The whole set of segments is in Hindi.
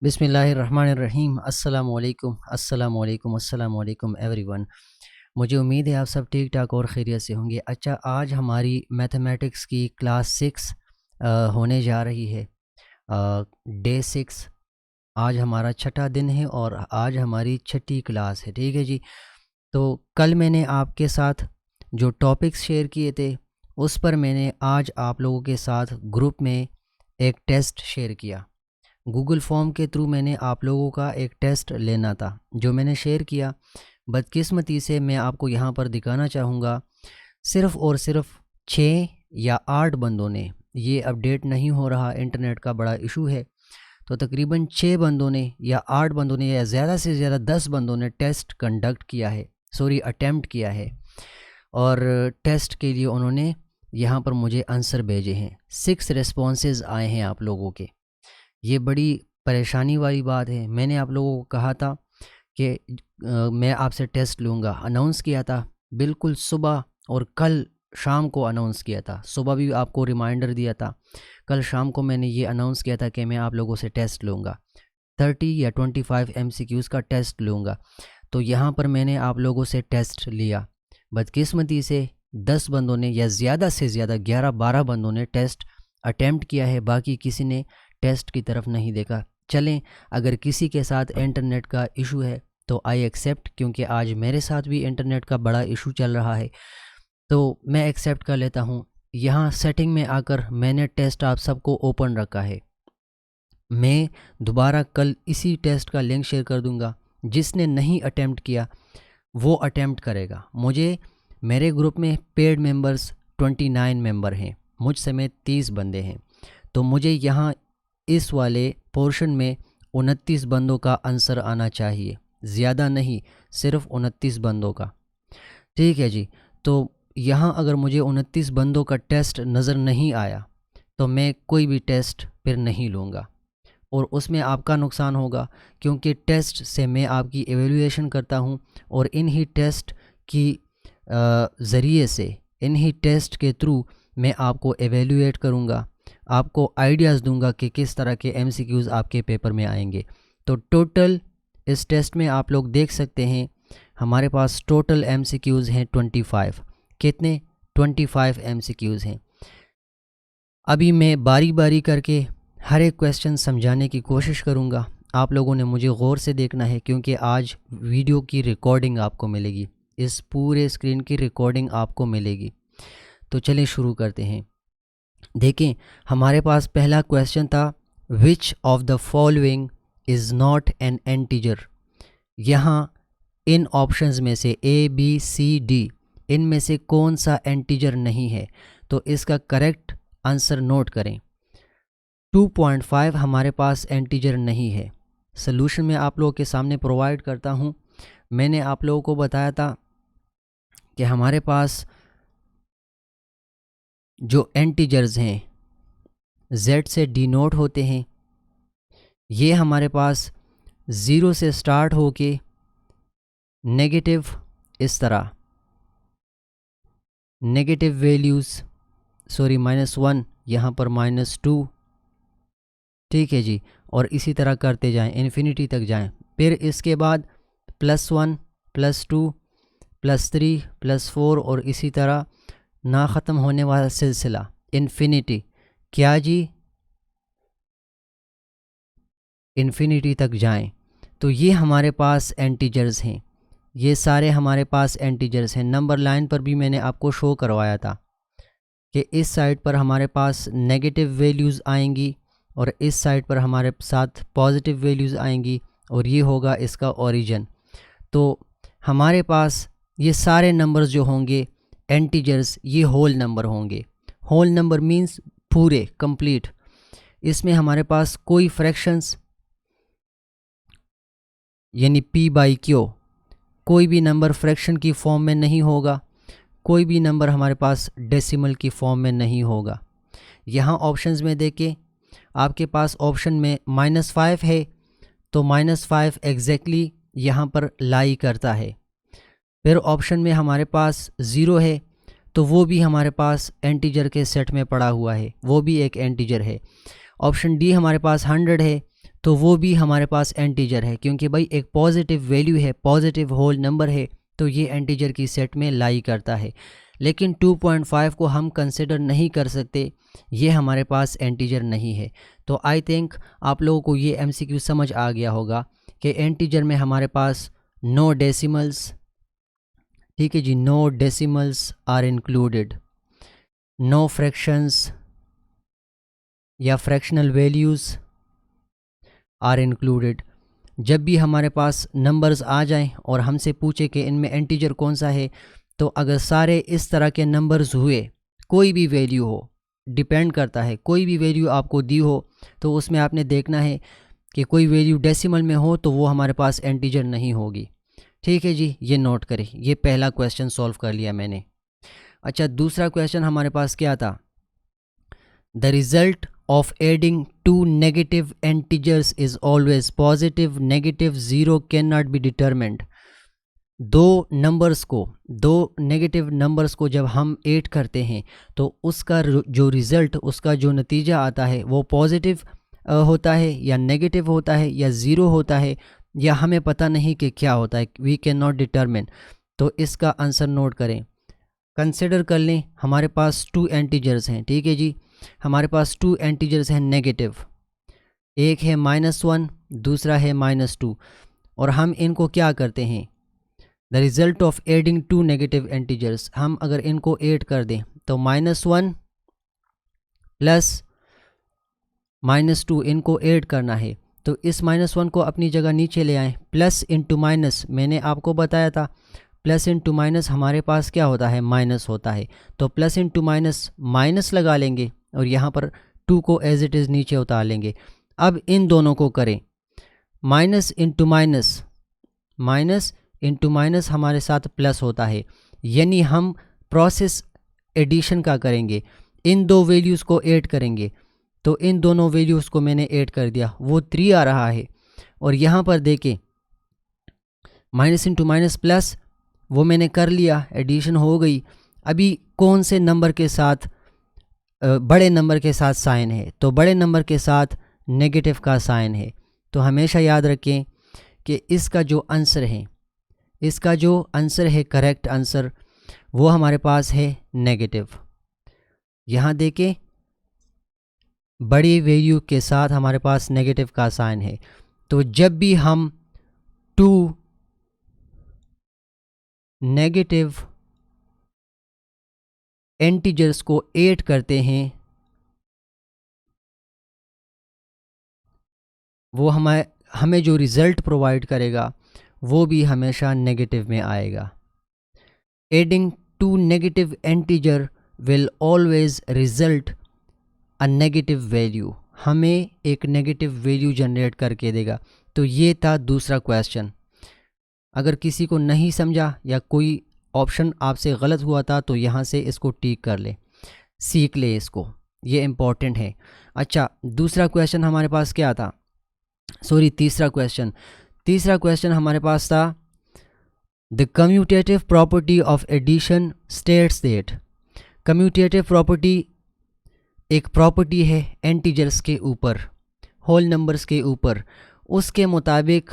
बिस्मिल्लाहिर्रहमानिर्रहीम। अस्सलाम वालेकुम एवरीवन। मुझे उम्मीद है आप सब ठीक ठाक और खैरियत से होंगे। अच्छा, आज हमारी मैथमेटिक्स की क्लास 6 होने जा रही है। डे 6 आज हमारा छठा दिन है और आज हमारी छठी क्लास है। ठीक है जी। तो कल मैंने आपके साथ जो टॉपिक्स शेयर किए थे उस पर मैंने आज आप लोगों के साथ ग्रुप में एक टेस्ट शेयर किया। गूगल फॉर्म के थ्रू मैंने आप लोगों का एक टेस्ट लेना था जो मैंने शेयर किया। बदकिस्मती से मैं आपको यहाँ पर दिखाना चाहूँगा, सिर्फ़ और सिर्फ 6 या 8 बंदों ने, ये अपडेट नहीं हो रहा, इंटरनेट का बड़ा इशू है, तो तकरीबन 6 बंदों ने या 8 बंदों ने या ज़्यादा से ज़्यादा 10 बंदों ने टेस्ट कंडक्ट किया है, अटैम्प्ट किया है। और टेस्ट के लिए उन्होंने यहाँ पर मुझे आंसर भेजे हैं। 6 रिस्पॉन्सेज आए हैं आप लोगों के। ये बड़ी परेशानी वाली बात है। मैंने आप लोगों को कहा था कि मैं आपसे टेस्ट लूँगा, अनाउंस किया था बिल्कुल सुबह, और कल शाम को अनाउंस किया था। सुबह भी आपको रिमाइंडर दिया था, कल शाम को मैंने ये अनाउंस किया था कि मैं आप लोगों से टेस्ट लूँगा, 30 या 25 MCQs का टेस्ट लूँगा। तो यहाँ पर मैंने आप लोगों से टेस्ट लिया। बदकिस्मती से 10 बंदों ने या ज़्यादा से ज़्यादा 11-12 बंदों ने टेस्ट अटैम्प्ट किया है, बाकी किसी ने टेस्ट की तरफ नहीं देखा। चलें, अगर किसी के साथ इंटरनेट का इशू है तो आई एक्सेप्ट, क्योंकि आज मेरे साथ भी इंटरनेट का बड़ा इशू चल रहा है, तो मैं एक्सेप्ट कर लेता हूँ। यहाँ सेटिंग में आकर मैंने टेस्ट आप सबको ओपन रखा है। मैं दोबारा कल इसी टेस्ट का लिंक शेयर कर दूँगा। जिसने नहीं अटैम्प्ट किया वो अटैम्प्ट करेगा। मुझे मेरे ग्रुप में पेड मेंबर्स 29 मेंबर हैं, मुझ समेत 30 बंदे हैं, तो मुझे यहाँ इस वाले पोर्शन में 29 बंदों का आंसर आना चाहिए, ज़्यादा नहीं, सिर्फ 29 बंदों का। ठीक है जी। तो यहाँ अगर मुझे 29 बंदों का टेस्ट नज़र नहीं आया तो मैं कोई भी टेस्ट फिर नहीं लूँगा, और उसमें आपका नुकसान होगा, क्योंकि टेस्ट से मैं आपकी एवेल्यूएशन करता हूँ, और इन ही टेस्ट की ज़रिए से, इन ही टेस्ट के थ्रू मैं आपको एवेल्यूएट करूँगा, आपको आइडियाज़ दूंगा कि किस तरह के MCQs आपके पेपर में आएंगे। तो टोटल इस टेस्ट में आप लोग देख सकते हैं हमारे पास टोटल MCQs हैं 25। कितने? 25 MCQs हैं। अभी मैं बारी बारी करके हर एक क्वेश्चन समझाने की कोशिश करूंगा। आप लोगों ने मुझे गौर से देखना है, क्योंकि आज वीडियो की रिकॉर्डिंग आपको मिलेगी, इस पूरे स्क्रीन की रिकॉर्डिंग आपको मिलेगी। तो चलिए शुरू करते हैं। देखें, हमारे पास पहला क्वेश्चन था, विच of the following is not N integer. यहाँ इन ऑप्शंस में से ABCD इनमें से कौन सा एंटीजर नहीं है, तो इसका करेक्ट आंसर नोट करें। 2.5 हमारे पास एंटीजर नहीं है। सॉल्यूशन में आप लोगों के सामने प्रोवाइड करता हूँ। मैंने आप लोगों को बताया था कि हमारे पास जो एंटीजर्स हैं Z से डिनोट होते हैं, ये हमारे पास 0 से स्टार्ट होके नेगेटिव, इस तरह नेगेटिव वैल्यूज़, -1, यहाँ पर -2, ठीक है जी, और इसी तरह करते जाएं, इन्फिनिटी तक जाएं। फिर इसके बाद +1, +2, +3, +4, और इसी तरह ना ख़त्म होने वाला सिलसिला, इन्फिनिटी। क्या जी? इन्फिनिटी तक जाएं। तो ये हमारे पास एंटीजर्स हैं, ये सारे हमारे पास एंटीजर्स हैं। नंबर लाइन पर भी मैंने आपको शो करवाया था कि इस साइड पर हमारे पास नेगेटिव वैल्यूज़ आएंगी और इस साइड पर हमारे साथ पॉजिटिव वैल्यूज़ आएंगी, और ये होगा इसका ओरिजिन। तो हमारे पास ये सारे नंबर्स जो होंगे एंटीजर्स, ये होल नंबर होंगे। होल नंबर मीन्स पूरे, कंप्लीट। इसमें हमारे पास कोई फ्रैक्शंस यानी P/Q, कोई भी नंबर फ्रैक्शन की फॉर्म में नहीं होगा, कोई भी नंबर हमारे पास डेसिमल की फॉर्म में नहीं होगा। यहाँ ऑप्शंस में देखें, आपके पास ऑप्शन में -5 है, तो -5 एग्जैक्टली यहाँ पर लाई करता है। फिर ऑप्शन में हमारे पास 0 है, तो वो भी हमारे पास एंटीजर के सेट में पड़ा हुआ है, वो भी एक एंटीजर है। ऑप्शन डी हमारे पास 100 है, तो वो भी हमारे पास इंटीजर है, क्योंकि भाई एक पॉजिटिव वैल्यू है, पॉजिटिव होल नंबर है, तो ये इंटीजर की सेट में लाई करता है। लेकिन 2.5 को हम कंसिडर नहीं कर सकते, ये हमारे पास इंटीजर नहीं है। तो आई थिंक आप लोगों को ये MCQ समझ आ गया होगा कि इंटीजर में हमारे पास नो डेसिमल्स, ठीक है जी, no decimals are included, no fractions या फ्रैक्शनल वैल्यूज़ आर इंक्लूडेड। जब भी हमारे पास नंबर्स आ जाएं और हमसे पूछे कि इनमें इंटीजर कौन सा है, तो अगर सारे इस तरह के नंबर्स हुए, कोई भी वैल्यू हो, डिपेंड करता है, कोई भी वैल्यू आपको दी हो तो उसमें आपने देखना है कि कोई वैल्यू डेसिमल में हो तो वो हमारे पास इंटीजर नहीं होगी। ठीक है जी, ये नोट करें। ये पहला क्वेश्चन सॉल्व कर लिया मैंने। अच्छा, दूसरा क्वेश्चन हमारे पास क्या था? The result of adding two negative integers is always positive, negative, zero cannot be determined। दो नेगेटिव नंबर्स को जब हम ऐड करते हैं तो उसका जो रिज़ल्ट, उसका जो नतीजा आता है वो पॉजिटिव होता है या नेगेटिव होता है या ज़ीरो होता है, या हमें पता नहीं कि क्या होता है, वी कैन नॉट डिटरमिन। तो इसका आंसर नोट करें। कंसिडर कर लें हमारे पास 2 इंटीजर्स हैं, ठीक है जी, हमारे पास 2 इंटीजर्स हैं नेगेटिव, एक है -1, दूसरा है -2, और हम इनको क्या करते हैं? The result of adding 2 negative integers, हम अगर इनको ऐड कर दें तो -1 प्लस -2 इनको ऐड करना है, तो इस -1 को अपनी जगह नीचे ले आएँ, प्लस इंटू माइनस, मैंने आपको बताया था प्लस इंटू माइनस हमारे पास क्या होता है? माइनस होता है। तो प्लस इंटू माइनस माइनस लगा लेंगे और यहाँ पर 2 को एज इट इज़ नीचे उतार लेंगे। अब इन दोनों को करें, minus into minus, minus into minus हमारे साथ प्लस होता है, यानी हम प्रोसेस एडिशन का करेंगे, इन दो वैल्यूज़ को ऐड करेंगे। तो इन दोनों वैल्यूज़ को मैंने ऐड कर दिया, वो 3 आ रहा है, और यहाँ पर देखें माइनस इंटू माइनस प्लस, वो मैंने कर लिया, एडिशन हो गई। अभी कौन से नंबर के साथ? बड़े नंबर के साथ साइन है, तो बड़े नंबर के साथ नेगेटिव का साइन है। तो हमेशा याद रखें कि इसका जो आंसर है, इसका जो आंसर है, करेक्ट आंसर, वो हमारे पास है नेगेटिव। यहाँ देखें बड़ी वैल्यू के साथ हमारे पास नेगेटिव का साइन है। तो जब भी हम 2 नेगेटिव इंटीजर्स को ऐड करते हैं, वो हमें जो रिज़ल्ट प्रोवाइड करेगा वो भी हमेशा नेगेटिव में आएगा। Adding 2 negative integer will always result a negative value, हमें एक नेगेटिव वैल्यू जनरेट करके देगा। तो ये था दूसरा क्वेश्चन। अगर किसी को नहीं समझा या कोई ऑप्शन आपसे गलत हुआ था तो यहाँ से इसको टिक कर ले, सीख ले इसको, ये इम्पॉर्टेंट है। अच्छा, दूसरा क्वेश्चन हमारे पास क्या था? सॉरी, तीसरा क्वेश्चन हमारे पास था the commutative property of addition states that. Commutative property एक प्रॉपर्टी है इंटीजर्स के ऊपर, होल नंबर्स के ऊपर, उसके मुताबिक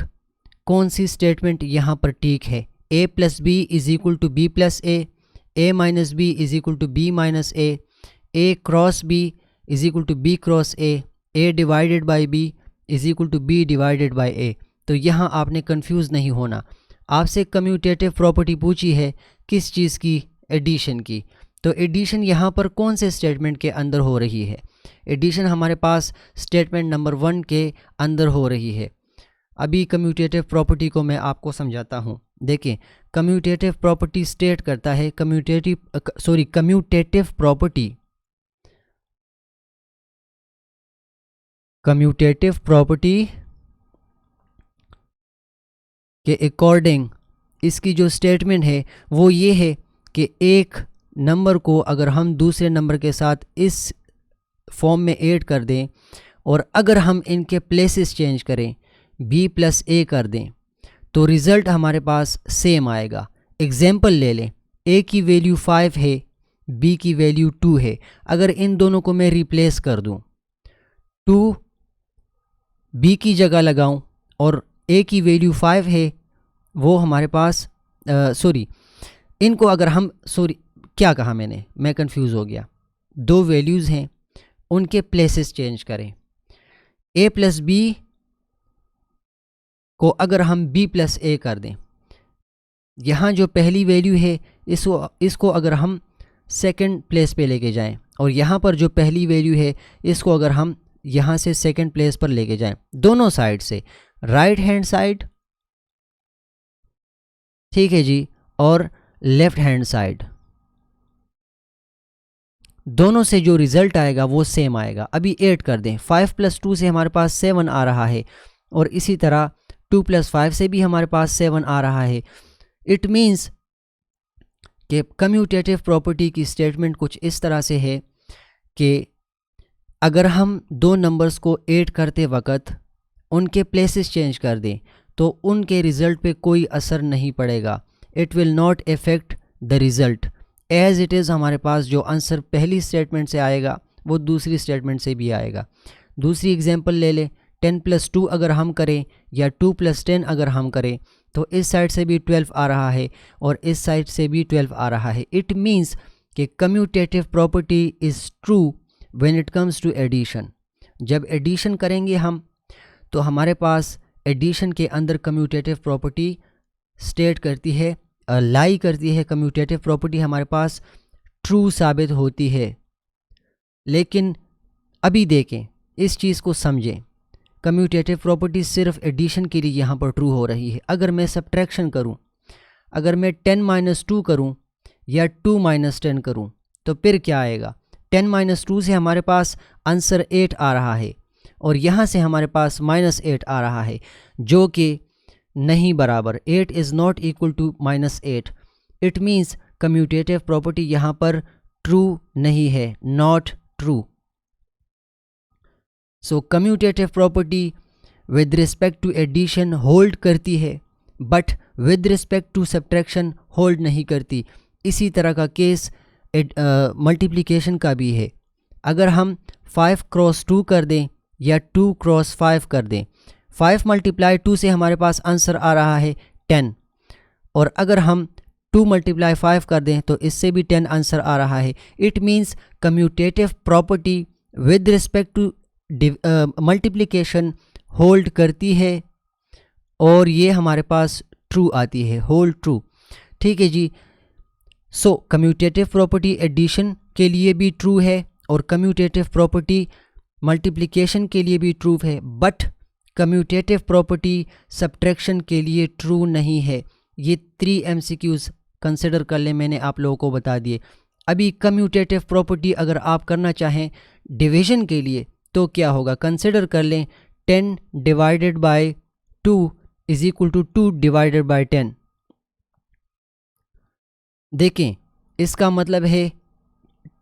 कौन सी स्टेटमेंट यहाँ पर ठीक है? a plus b is equal to b plus a minus b is equal to b minus a cross b is equal to b cross a divided by b is equal to b divided by a. तो यहाँ आपने कंफ्यूज नहीं होना। आपसे कम्यूटेटिव प्रॉपर्टी पूछी है किस चीज़ की? एडिशन की। तो एडिशन यहाँ पर कौन से स्टेटमेंट के अंदर हो रही है? एडिशन हमारे पास स्टेटमेंट नंबर 1 के अंदर हो रही है। अभी कम्यूटेटिव प्रॉपर्टी को मैं आपको समझाता हूँ। देखें, कम्यूटेटिव प्रॉपर्टी स्टेट करता है, कम्यूटेटिव प्रॉपर्टी के अकॉर्डिंग इसकी जो स्टेटमेंट है वो ये है कि एक नंबर को अगर हम दूसरे नंबर के साथ इस फॉर्म में ऐड कर दें और अगर हम इनके प्लेसेस चेंज करें, b प्लस ए कर दें, तो रिज़ल्ट हमारे पास सेम आएगा। एग्जाम्पल ले लें, a की वैल्यू 5 है, b की वैल्यू 2 है। अगर इन दोनों को मैं रिप्लेस कर दूं, 2 b की जगह लगाऊं और a की वैल्यू 5 है, वो हमारे पास सॉरी इनको अगर हम क्या कहा मैंने, मैं कंफ्यूज हो गया। दो वैल्यूज़ हैं, उनके प्लेसेस चेंज करें। a प्लस बी को अगर हम b प्लस ए कर दें, यहाँ जो पहली वैल्यू है इसको अगर हम सेकंड प्लेस पे लेके जाएं, और यहाँ पर जो पहली वैल्यू है इसको अगर हम यहाँ से सेकंड प्लेस पर लेके जाएं, दोनों साइड से, राइट हैंड साइड, ठीक है जी, और लेफ्ट हैंड साइड, दोनों से जो रिजल्ट आएगा वो सेम आएगा। अभी ऐड कर दें, 5 प्लस 2 से हमारे पास 7 आ रहा है, और इसी तरह 2 प्लस 5 से भी हमारे पास 7 आ रहा है। इट मीन्स कि कम्यूटेटिव प्रॉपर्टी की स्टेटमेंट कुछ इस तरह से है कि अगर हम दो नंबर्स को ऐड करते वक्त उनके प्लेसेस चेंज कर दें तो उनके रिज़ल्ट पे कोई असर नहीं पड़ेगा। It will not effect the result as it is. हमारे पास जो आंसर पहली स्टेटमेंट से आएगा वो दूसरी स्टेटमेंट से भी आएगा। दूसरी एग्जांपल ले लें, 10 प्लस 2 अगर हम करें या 2 प्लस 10 अगर हम करें तो इस साइड से भी 12 आ रहा है और इस साइड से भी 12 आ रहा है। इट मीन्स कि commutative property is true when it comes to addition. जब एडिशन करेंगे हम तो हमारे पास एडिशन के अंदर कम्यूटेटिव प्रॉपर्टी स्टेट करती है, लाई करती है। कम्यूटेटिव प्रॉपर्टी हमारे पास ट्रू साबित होती है। लेकिन अभी देखें, इस चीज़ को समझें, कम्यूटेटिव प्रॉपर्टी सिर्फ एडिशन के लिए यहाँ पर ट्रू हो रही है। अगर मैं सब्ट्रैक्शन करूँ, अगर मैं 10 माइनस 2 करूँ या 2 माइनस 10 करूँ तो फिर क्या आएगा? 10 माइनस 2 से हमारे पास आंसर 8 आ रहा है और यहाँ से हमारे पास माइनस 8 आ रहा है, जो कि नहीं बराबर। 8 is not equal to minus 8। It means commutative property यहाँ पर ट्रू नहीं है, not true. So commutative property with respect to addition hold करती है but with respect to subtraction hold नहीं करती। इसी तरह का केस मल्टीप्लिकेशन का भी है। अगर हम 5 क्रॉस 2 कर दें या 2 क्रॉस 5 कर दें, 5 मल्टीप्लाई 2 से हमारे पास आंसर आ रहा है 10, और अगर हम 2 मल्टीप्लाई 5 कर दें तो इससे भी 10 आंसर आ रहा है। It means commutative property with respect to multiplication hold करती है और ये हमारे पास ट्रू आती है, होल्ड ट्रू। ठीक है जी। सो कम्यूटेटिव प्रॉपर्टी एडिशन के लिए भी ट्रू है और कम्यूटेटिव प्रॉपर्टी मल्टीप्लिकेशन के लिए भी ट्रू है, बट कम्यूटेटिव प्रॉपर्टी सब्ट्रैक्शन के लिए ट्रू नहीं है। ये 3 MCQs कंसिडर कर लें, मैंने आप लोगों को बता दिए। अभी कम्यूटेटिव प्रॉपर्टी अगर आप करना चाहें डिवीजन के लिए तो क्या होगा? कंसिडर कर लें 10 divided by 2 is equal to 2 divided by 10। देखें, इसका मतलब है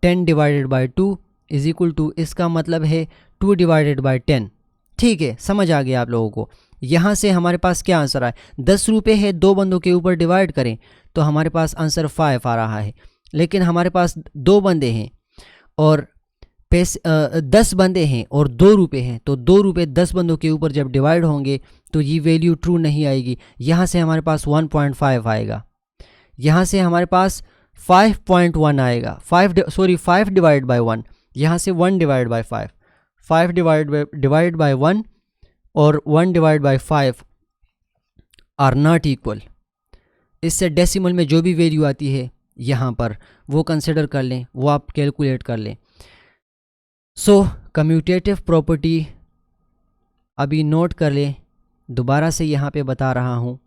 10 divided by 2 is equal to, इसका मतलब है 2 डिवाइडेड बाय 10। ठीक है, समझ आ गया आप लोगों को। यहाँ से हमारे पास क्या आंसर आए? 10 रुपये है, 2 बंदों के ऊपर डिवाइड करें तो हमारे पास आंसर 5 आ रहा है। लेकिन हमारे पास 2 बंदे हैं और 10 बंदे हैं और 2 रुपये हैं, तो 2 रुपये 10 बंदों के ऊपर जब डिवाइड होंगे तो ये वैल्यू ट्रू नहीं आएगी। यहाँ से हमारे पास 1.5 आएगा, यहाँ से हमारे पास 5.1 आएगा। 5 डिवाइड बाय 1, यहाँ से 1 डिवाइड बाय 5, 5 डिवाइड बाय 1 और 1 divide by 5 are not equal. इससे डेसिमल में जो भी वैल्यू आती है यहाँ पर वो कंसिडर कर लें, वो आप कैलकुलेट कर लें। सो कम्यूटेटिव प्रॉपर्टी अभी नोट कर लें, दोबारा से यहाँ पे बता रहा हूँ,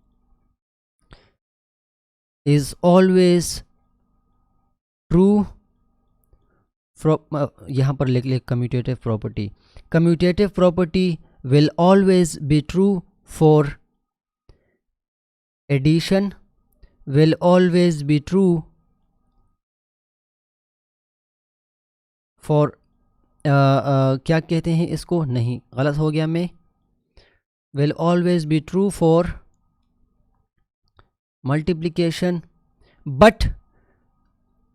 इज़ ऑलवेज ट्रू यहाँ पर लिख ले commutative property. Commutative property will always be true for addition, will always be true for क्या कहते हैं इसको, नहीं गलत हो गया मैं, will always be true for multiplication but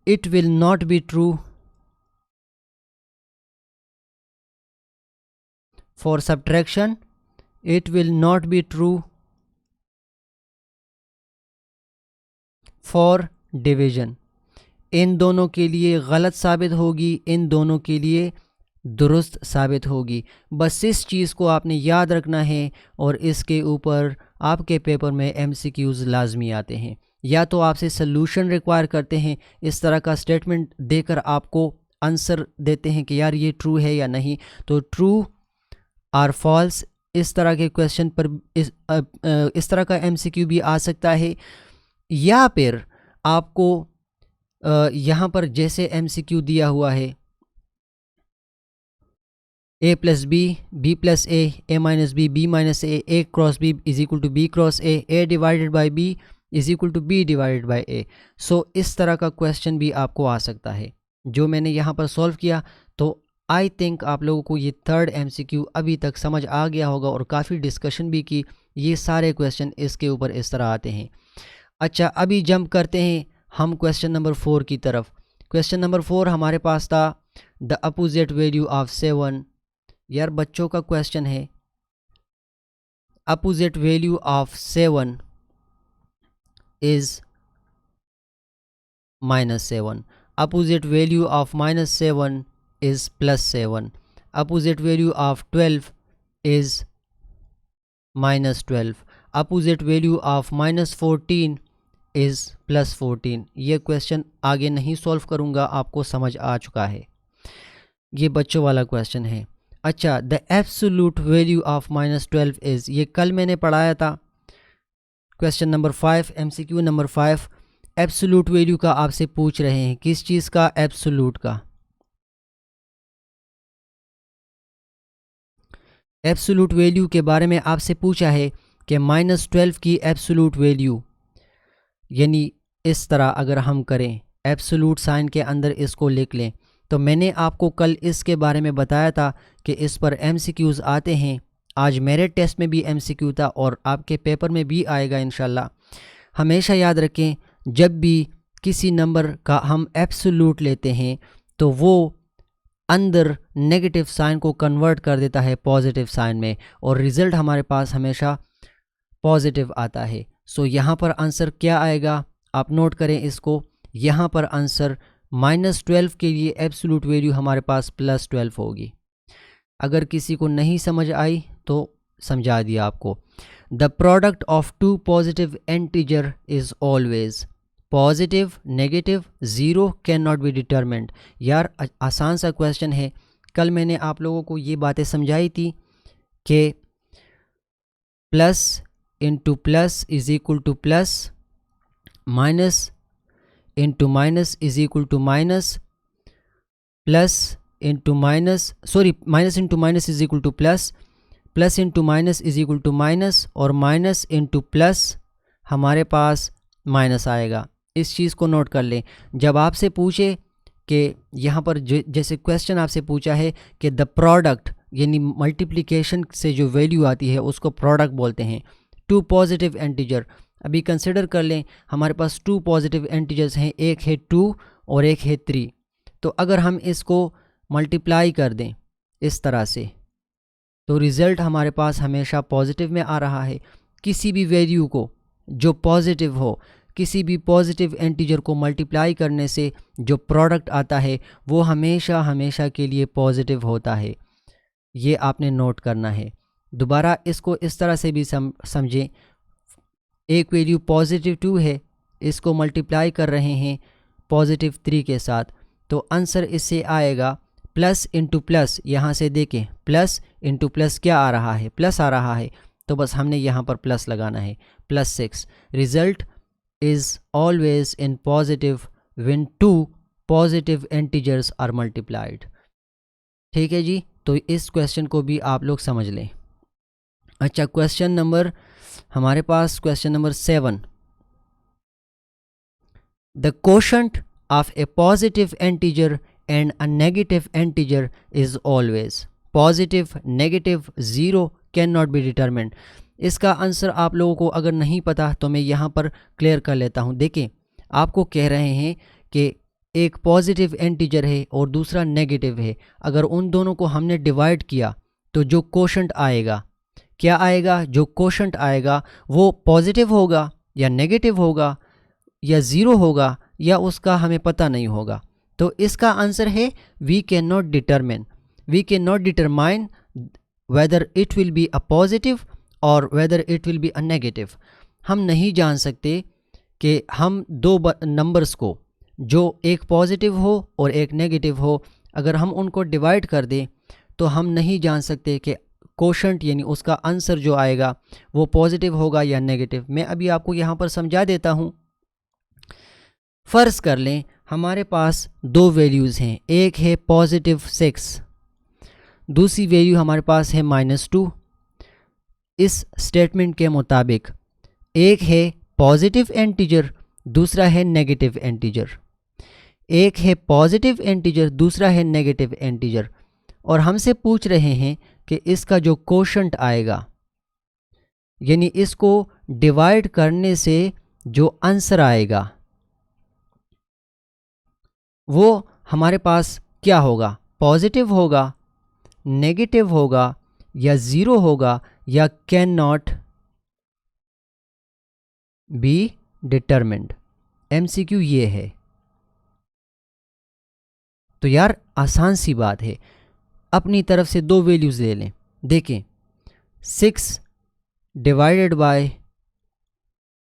it will not be true for subtraction it will not be true for division. इन दोनों के लिए गलत साबित होगी, इन दोनों के लिए दुरुस्त साबित होगी। बस इस चीज़ को आपने याद रखना है और इसके ऊपर आपके पेपर में MCQs लाजमी आते हैं। या तो आपसे सल्यूशन रिक्वायर करते हैं, इस तरह का स्टेटमेंट देकर आपको आंसर देते हैं कि यार ये ट्रू है या नहीं, तो ट्रू और फॉल्स इस तरह के क्वेश्चन पर इस तरह का MCQ भी आ सकता है। या फिर आपको यहाँ पर जैसे MCQ दिया हुआ है a plus B, b plus a minus B, b minus a cross b is equal to b cross a divided by b is equal to b divided by a। So इस तरह का क्वेश्चन भी आपको आ सकता है जो मैंने यहाँ पर सॉल्व किया। तो आई थिंक आप लोगों को ये थर्ड MCQ अभी तक समझ आ गया होगा और काफ़ी डिस्कशन भी की। ये सारे क्वेश्चन इसके ऊपर इस तरह आते हैं। अच्छा, अभी जंप करते हैं हम क्वेश्चन नंबर 4 की तरफ। क्वेश्चन नंबर 4 हमारे पास था द अपोजिट वैल्यू ऑफ 7। यार बच्चों का क्वेश्चन है opposite value of 7 is -7। Opposite value of -7 is +7। Opposite value of 12 is -12। Opposite value of -14 is +14। ये क्वेश्चन आगे नहीं सॉल्व करूँगा, आपको समझ आ चुका है। ये बच्चों वाला क्वेश्चन है। अच्छा, the absolute value of -12 is, ये कल मैंने पढ़ाया था। Question number 5 MCQ number 5 absolute value का आपसे पूछ रहे हैं। किस चीज़ का? एब्सोल्यूट का। एब्सोल्यूट वैल्यू के बारे में आपसे पूछा है कि -12 की एब्सोल्यूट वैल्यू, यानी इस तरह अगर हम करें एब्सोल्यूट साइन के अंदर इसको लिख लें, तो मैंने आपको कल इसके बारे में बताया था कि इस पर MCQs आते हैं। आज मेरे टेस्ट में भी MCQ था और आपके पेपर में भी आएगा इंशाल्लाह। हमेशा याद रखें, जब भी किसी नंबर का हम एब्सोल्यूट लेते हैं तो वो अंदर नेगेटिव साइन को कन्वर्ट कर देता है पॉजिटिव साइन में और रिज़ल्ट हमारे पास हमेशा पॉजिटिव आता है। सो यहाँ पर आंसर क्या आएगा, आप नोट करें इसको। यहाँ पर आंसर -12 के लिए एब्सोल्यूट वैल्यू हमारे पास +12 होगी। अगर किसी को नहीं समझ आई तो समझा दिया आपको। The product of two positive integer is always positive, negative, zero can not be determined. यार आसान सा क्वेश्चन है। कल मैंने आप लोगों को ये बातें समझाई थी कि plus into plus is equal to plus, minus into minus is equal to minus, plus into minus minus into minus is equal to plus, plus into minus is equal to minus और माइनस इंटू प्लस हमारे पास माइनस आएगा। इस चीज़ को नोट कर लें। जब आपसे पूछे कि यहाँ पर जैसे क्वेश्चन आपसे पूछा है कि द प्रोडक्ट, यानी मल्टीप्लिकेशन से जो वैल्यू आती है उसको प्रोडक्ट बोलते हैं। टू पॉजिटिव इंटीजर, अभी कंसिडर कर लें हमारे पास टू पॉजिटिव इंटीजर्स हैं, एक है 2 और एक है 3। तो अगर हम इसको मल्टीप्लाई कर दें इस तरह से तो रिज़ल्ट हमारे पास हमेशा पॉजिटिव में आ रहा है। किसी भी वैल्यू को जो पॉजिटिव हो, किसी भी पॉजिटिव इंटीजर को मल्टीप्लाई करने से जो प्रोडक्ट आता है वो हमेशा हमेशा के लिए पॉजिटिव होता है। ये आपने नोट करना है। दोबारा इसको इस तरह से भी समझें। एक वैल्यू पॉजिटिव 2 है, इसको मल्टीप्लाई कर रहे हैं पॉजिटिव 3 के साथ, तो आंसर इससे आएगा प्लस इंटू प्लस। यहाँ से देखें प्लस इंटू प्लस क्या आ रहा है, प्लस आ रहा है, तो बस हमने यहाँ पर प्लस लगाना है, +6। Result is always in positive when two positive integers are multiplied. ठीक है जी, तो इस क्वेश्चन को भी आप लोग समझ लें। अच्छा, क्वेश्चन नंबर हमारे पास question number 7। The quotient of a positive integer and a negative integer is always positive, negative, zero can not be determined. इसका आंसर आप लोगों को अगर नहीं पता तो मैं यहाँ पर क्लियर कर लेता हूँ। देखें, आपको कह रहे हैं कि एक पॉजिटिव इंटीजर है और दूसरा नेगेटिव है। अगर उन दोनों को हमने डिवाइड किया तो जो कोशंट आएगा, क्या आएगा, जो कोशंट आएगा वो पॉजिटिव होगा या नेगेटिव होगा या ज़ीरो होगा या उसका हमें पता नहीं होगा। तो इसका आंसर है we can not determine whether it will be a positive और whether it will be a negative. हम नहीं जान सकते कि हम दो नंबर्स को, जो एक पॉजिटिव हो और एक नेगेटिव हो, अगर हम उनको डिवाइड कर दें तो हम नहीं जान सकते कि कोशंट यानी उसका आंसर जो आएगा वो पॉजिटिव होगा या नेगेटिव। मैं अभी आपको यहाँ पर समझा देता हूँ। फ़र्ज़ कर लें हमारे पास दो वैल्यूज़ हैं, एक है पॉजिटिव 6, दूसरी वैल्यू हमारे पास है -2। इस स्टेटमेंट के मुताबिक एक है पॉजिटिव एंटीजर, दूसरा है नेगेटिव एंटीजर। एक है पॉजिटिव एंटीजर, दूसरा है नेगेटिव एंटीजर, और हमसे पूछ रहे हैं कि इसका जो कोशंट आएगा यानी इसको डिवाइड करने से जो आंसर आएगा वो हमारे पास क्या होगा, पॉजिटिव होगा, नेगेटिव होगा या ज़ीरो होगा या can not be determined. MCQ ये है। तो यार आसान सी बात है, अपनी तरफ से दो वैल्यूज़ ले लें। देखें 6 डिवाइडेड बाय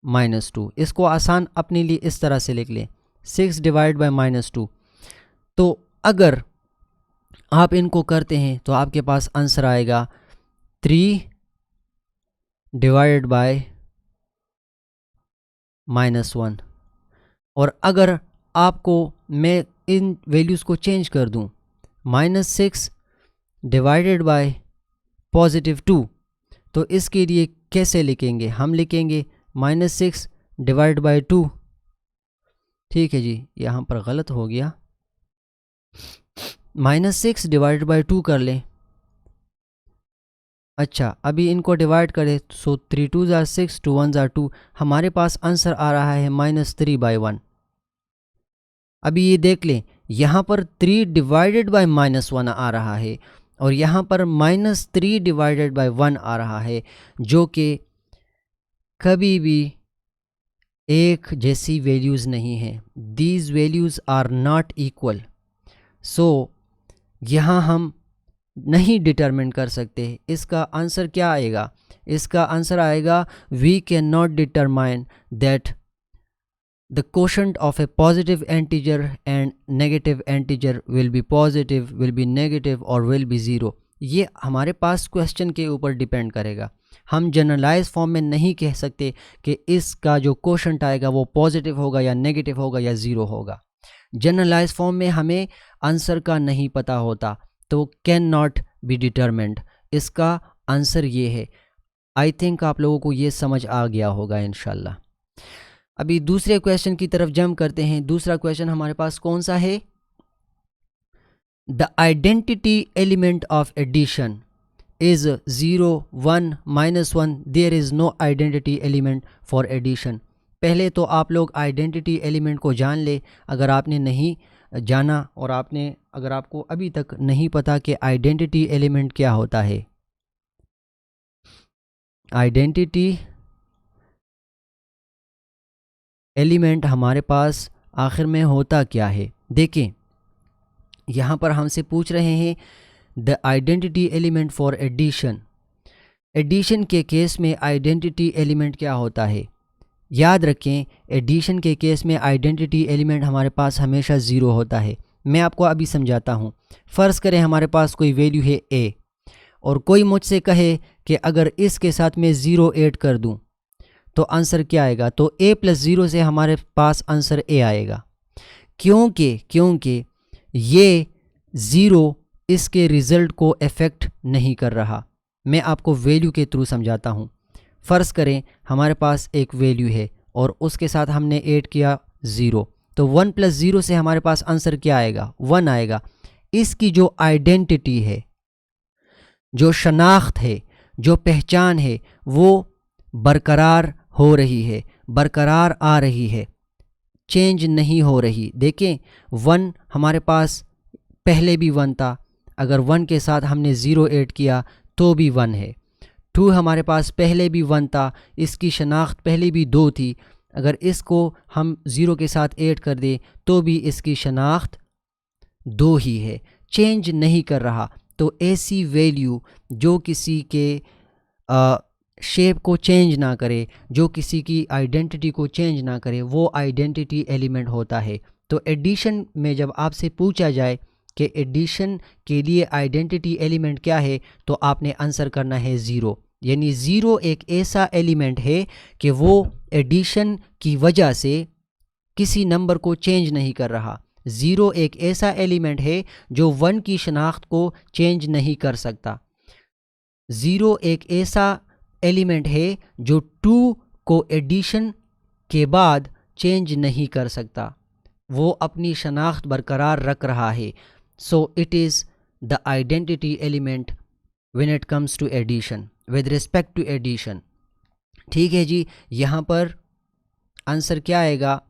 -2, इसको आसान अपने लिए इस तरह से लिख लें 6 डिवाइड बाय -2। तो अगर आप इनको करते हैं तो आपके पास आंसर आएगा 3 डिवाइडेड बाय -1। और अगर आपको मैं इन वैल्यूज़ को चेंज कर दूं, -6 डिवाइडेड बाय +2, तो इसके लिए कैसे लिखेंगे, हम लिखेंगे -6 डिवाइड बाय 2। ठीक है जी, यहाँ पर गलत हो गया, -6 डिवाइड बाय 2 कर लें। अच्छा, अभी इनको डिवाइड करें, सो 3 2s are 6, 2 1s are 2, हमारे पास आंसर आ रहा है -3/1। अभी ये देख लें, यहाँ पर 3 डिवाइडेड बाय -1 आ रहा है और यहाँ पर -3 डिवाइडेड बाय 1 आ रहा है, जो कि कभी भी एक जैसी वैल्यूज़ नहीं है। These values are not equal. So यहाँ हम नहीं डिटरमिन कर सकते। इसका आंसर क्या आएगा, इसका आंसर आएगा we can not determine that the quotient of a positive integer and negative integer will be positive, will be negative or will be zero। ये हमारे पास क्वेश्चन के ऊपर डिपेंड करेगा। हम जनरलाइज फॉर्म में नहीं कह सकते कि इसका जो क्वोशंट आएगा वो पॉजिटिव होगा या नेगेटिव होगा या ज़ीरो होगा। जनरलाइज फॉर्म में हमें आंसर का नहीं पता होता, तो कैन नॉट बी डिटरमिन्ड, इसका आंसर ये है। आई थिंक आप लोगों को ये समझ आ गया होगा इंशाल्लाह। अभी दूसरे क्वेश्चन की तरफ जंप करते हैं। दूसरा क्वेश्चन हमारे पास कौन सा है, the identity element of addition is 0 1 -1, there is no identity element for addition. पहले तो आप लोग आइडेंटिटी एलिमेंट को जान ले, अगर आपने नहीं जाना और अगर आपको अभी तक नहीं पता कि आइडेंटिटी एलिमेंट क्या होता है। आइडेंटिटी एलिमेंट हमारे पास आखिर में होता क्या है। देखें, यहाँ पर हमसे पूछ रहे हैं the identity element for addition. Addition के केस में आइडेंटिटी एलिमेंट क्या होता है। याद रखें, एडिशन के केस में आइडेंटिटी एलिमेंट हमारे पास हमेशा ज़ीरो होता है। मैं आपको अभी समझाता हूँ। फ़र्ज़ करें हमारे पास कोई वैल्यू है a और कोई मुझसे कहे कि अगर इसके साथ मैं 0 ऐड कर दूँ तो आंसर क्या आएगा, तो a + 0 से हमारे पास आंसर a आएगा, क्योंकि ये 0 इसके रिज़ल्ट को अफेक्ट नहीं कर रहा। मैं आपको वैल्यू के थ्रू समझाता हूँ। फ़र्ज़ करें हमारे पास एक वैल्यू है और उसके साथ हमने ऐड किया 0, तो 1 + 0 से हमारे पास आंसर क्या आएगा, 1 आएगा। इसकी जो आइडेंटिटी है, जो शनाख्त है, जो पहचान है, वो बरकरार हो रही है, बरकरार आ रही है, चेंज नहीं हो रही। देखें, 1 हमारे पास पहले भी 1 था, अगर 1 के साथ हमने 0 ऐड किया तो भी 1 है। 2 हमारे पास पहले भी 1 था, इसकी शनाख्त पहले भी 2 थी। अगर इसको हम 0 के साथ ऐड कर दें तो भी इसकी शनाख्त 2 ही है, चेंज नहीं कर रहा। तो ऐसी वैल्यू जो किसी के शेप को चेंज ना करे, जो किसी की आइडेंटिटी को चेंज ना करे, वो आइडेंटिटी एलिमेंट होता है। तो एडिशन में जब आपसे पूछा जाए कि एडिशन के लिए आइडेंटिटी एलिमेंट क्या है, तो आपने आंसर करना है 0। यानी 0 एक ऐसा एलिमेंट है कि वो एडिशन की वजह से किसी नंबर को चेंज नहीं कर रहा। 0 एक ऐसा एलिमेंट है जो 1 की शनाख्त को चेंज नहीं कर सकता। 0 एक ऐसा एलिमेंट है जो 2 को एडिशन के बाद चेंज नहीं कर सकता, वो अपनी शनाख्त बरकरार रख रहा है। So it is the identity element when it comes to addition, with respect to addition. ठीक है जी, यहाँ पर आंसर क्या आएगा?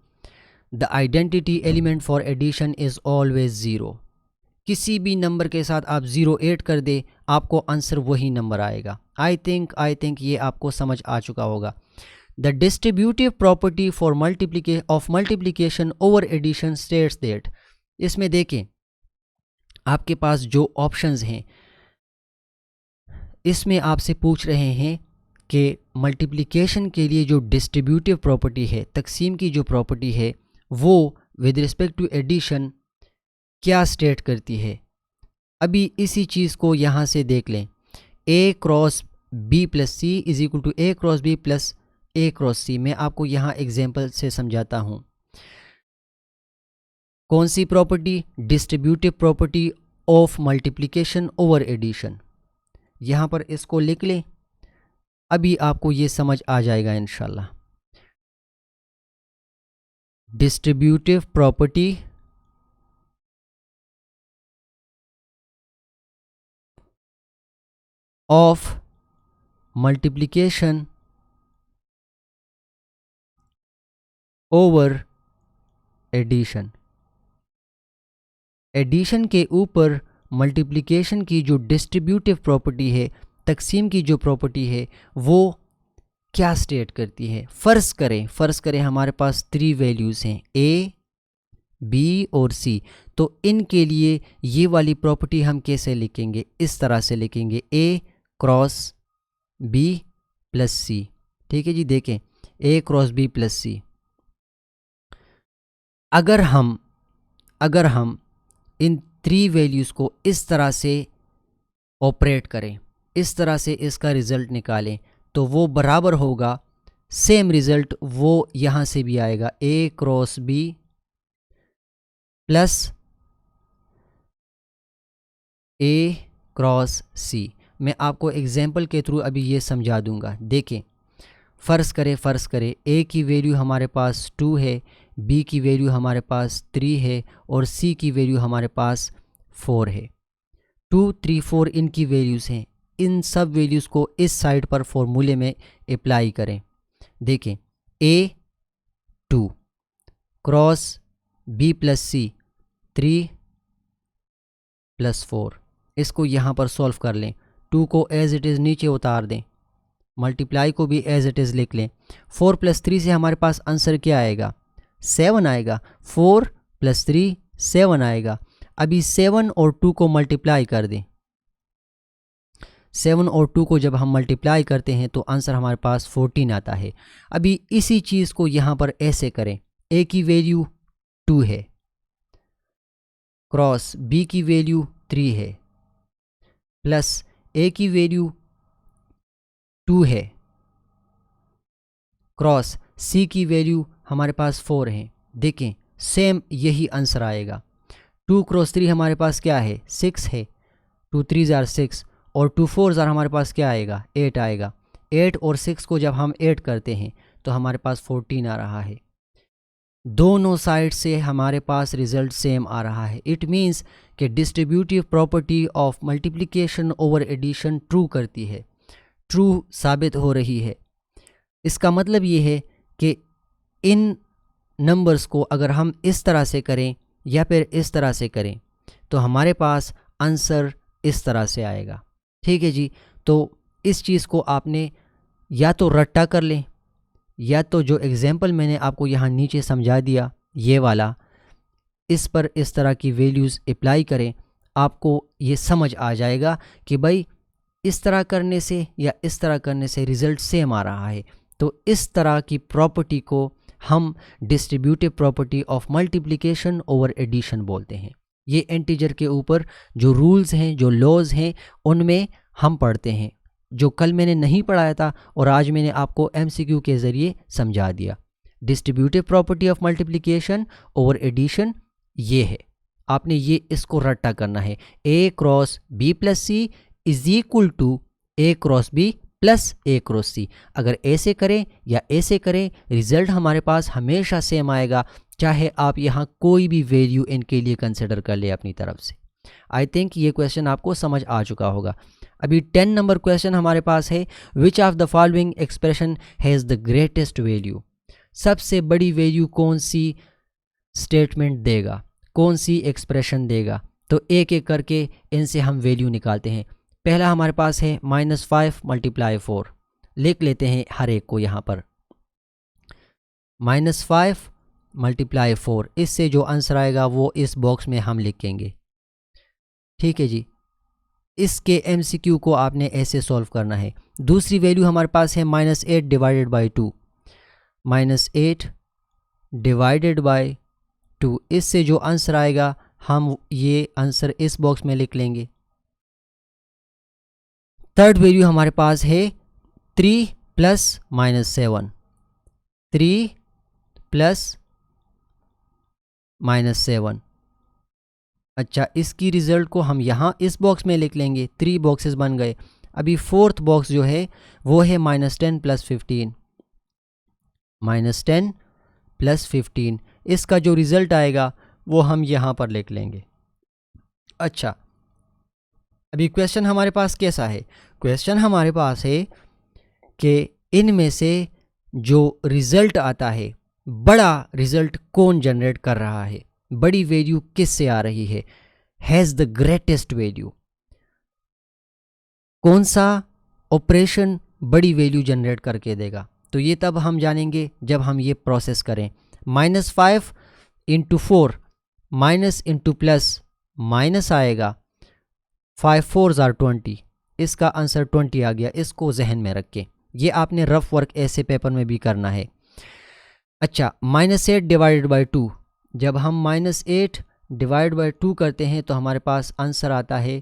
The identity element for addition is always 0। किसी भी नंबर के साथ आप 0 ऐड कर दे, आपको आंसर वही नंबर आएगा। आई थिंक ये आपको समझ आ चुका होगा। The distributive property for multiplication over addition states that, इसमें देखें आपके पास जो ऑप्शंस हैं, इसमें आपसे पूछ रहे हैं कि मल्टीप्लिकेशन के लिए जो डिस्ट्रीब्यूटिव प्रॉपर्टी है, तकसीम की जो प्रॉपर्टी है, वो विद रिस्पेक्ट टू एडिशन क्या स्टेट करती है। अभी इसी चीज़ को यहाँ से देख लें। a cross b plus C is equal to a cross b plus a cross c. मैं आपको यहाँ एग्जांपल से समझाता हूँ। कौन सी प्रॉपर्टी? Distributive property of multiplication over addition. यहाँ पर इसको लिख लें, अभी आपको ये समझ आ जाएगा इंशाल्लाह। Distributive property of multiplication over addition. Addition के ऊपर मल्टीप्लिकेशन की जो डिस्ट्रीब्यूटिव प्रॉपर्टी है, तकसीम की जो प्रॉपर्टी है, वो क्या स्टेट करती है। फ़र्ज़ करें हमारे पास 3 वैल्यूज़ हैं, a, b और c। तो इनके लिए ये वाली प्रॉपर्टी हम कैसे लिखेंगे? इस तरह से लिखेंगे, a क्रॉस b प्लस सी। ठीक है जी, देखें a क्रॉस b प्लस सी। अगर हम इन 3 वैल्यूज़ को इस तरह से ऑपरेट करें, इस तरह से इसका रिज़ल्ट निकालें, तो वो बराबर होगा, सेम रिज़ल्ट वो यहाँ से भी आएगा, a cross b plus a cross c। मैं आपको एग्जाम्पल के थ्रू अभी ये समझा दूंगा। देखें, फ़र्ज़ करें a की वैल्यू हमारे पास 2 है, b की वैल्यू हमारे पास 3 है और c की वैल्यू हमारे पास 4 है। 2, 3, 4 इनकी वैल्यूज़ हैं। इन सब वैल्यूज़ को इस साइड पर फॉर्मूले में अप्लाई करें। देखें, a 2 cross b plus C 3 plus 4। इसको यहाँ पर सॉल्व कर लें। 2 को एज इट इज़ नीचे उतार दें, मल्टीप्लाई को भी एज इट इज़ लिख लें। 4 प्लस 3 से हमारे पास आंसर क्या आएगा? 7 आएगा। 4 प्लस 3 7 आएगा। अभी 7 और 2 को मल्टीप्लाई कर दें। 7 और 2 को जब हम मल्टीप्लाई करते हैं तो आंसर हमारे पास 14 आता है। अभी इसी चीज़ को यहाँ पर ऐसे करें, a की वैल्यू 2 है, क्रॉस b की वैल्यू 3 है, प्लस a की वैल्यू 2 है, क्रॉस c की वैल्यू हमारे पास 4 है। देखें, सेम यही आंसर आएगा। 2 क्रॉस 3 हमारे पास क्या है? 6 है। 2 3 जार 6 और 2 4 जार हमारे पास क्या आएगा? 8 आएगा। 8 और 6 को जब हम ऐड करते हैं तो हमारे पास 14 आ रहा है। दोनों साइड से हमारे पास रिजल्ट सेम आ रहा है। इट मीन्स कि distributive property of multiplication over addition true करती है, ट्रू साबित हो रही है। इसका मतलब ये है कि इन नंबर्स को अगर हम इस तरह से करें या फिर इस तरह से करें तो हमारे पास आंसर इस तरह से आएगा। ठीक है जी, तो इस चीज़ को आपने या तो रट्टा कर लें, या तो जो एग्ज़ाम्पल मैंने आपको यहाँ नीचे समझा दिया ये वाला, इस पर इस तरह की वैल्यूज़ अप्लाई करें, आपको ये समझ आ जाएगा कि भाई इस तरह करने से या इस तरह करने से रिज़ल्ट सेम आ रहा है। तो इस तरह की प्रॉपर्टी को हम distributive property of multiplication over addition बोलते हैं। ये इंटीजर के ऊपर जो रूल्स हैं, जो लॉज हैं, उनमें हम पढ़ते हैं, जो कल मैंने नहीं पढ़ाया था और आज मैंने आपको MCQ के ज़रिए समझा दिया। Distributive property of multiplication over addition ये है, आपने ये इसको रट्टा करना है। A cross B plus C is equal to A cross B plus A cross C। अगर ऐसे करें या ऐसे करें, रिजल्ट हमारे पास हमेशा सेम आएगा, चाहे आप यहाँ कोई भी वैल्यू इनके लिए कंसिडर कर ले अपनी तरफ से। आई थिंक ये क्वेश्चन आपको समझ आ चुका होगा। अभी 10 नंबर क्वेश्चन हमारे पास है, विच of the following expression has the greatest value. सबसे बड़ी वैल्यू कौन सी स्टेटमेंट देगा, कौन सी एक्सप्रेशन देगा? तो एक एक करके इनसे हम वैल्यू निकालते हैं। पहला हमारे पास है -5 मल्टीप्लाई 4, लिख लेते हैं हर एक को यहाँ पर। -5 मल्टीप्लाई 4, इससे जो आंसर आएगा वो इस बॉक्स में हम लिखेंगे। ठीक है जी, इसके MCQ को आपने ऐसे सॉल्व करना है। दूसरी वैल्यू हमारे पास है -8 डिवाइडेड बाई 2, -8 डिवाइडेड बाई 2, इससे जो आंसर आएगा हम ये आंसर इस बॉक्स में लिख लेंगे। थर्ड वैल्यू हमारे पास है 3 प्लस -7, 3 प्लस -7। अच्छा, इसकी रिज़ल्ट को हम यहाँ इस बॉक्स में लिख लेंगे। 3 बॉक्सेस बन गए। अभी फोर्थ बॉक्स जो है वो है -10 प्लस 15, -10 प्लस 15। इसका जो रिज़ल्ट आएगा वो हम यहाँ पर लिख लेंगे। अच्छा, अभी क्वेश्चन हमारे पास कैसा है? क्वेश्चन हमारे पास है कि इनमें से जो रिज़ल्ट आता है, बड़ा रिज़ल्ट कौन जनरेट कर रहा है, बड़ी वैल्यू किस से आ रही है, हैज़ द ग्रेटेस्ट वैल्यू। कौन सा ऑपरेशन बड़ी वैल्यू जनरेट करके देगा? तो ये तब हम जानेंगे जब हम ये प्रोसेस करें। -5 into 4, minus into plus minus आएगा, 5 4 आर 20, इसका आंसर 20 आ गया। इसको जहन में रखें, ये आपने रफ वर्क ऐसे पेपर में भी करना है। अच्छा, -8 डिवाइडेड बाई 2, जब हम -8 डिवाइड बाई 2 करते हैं तो हमारे पास आंसर आता है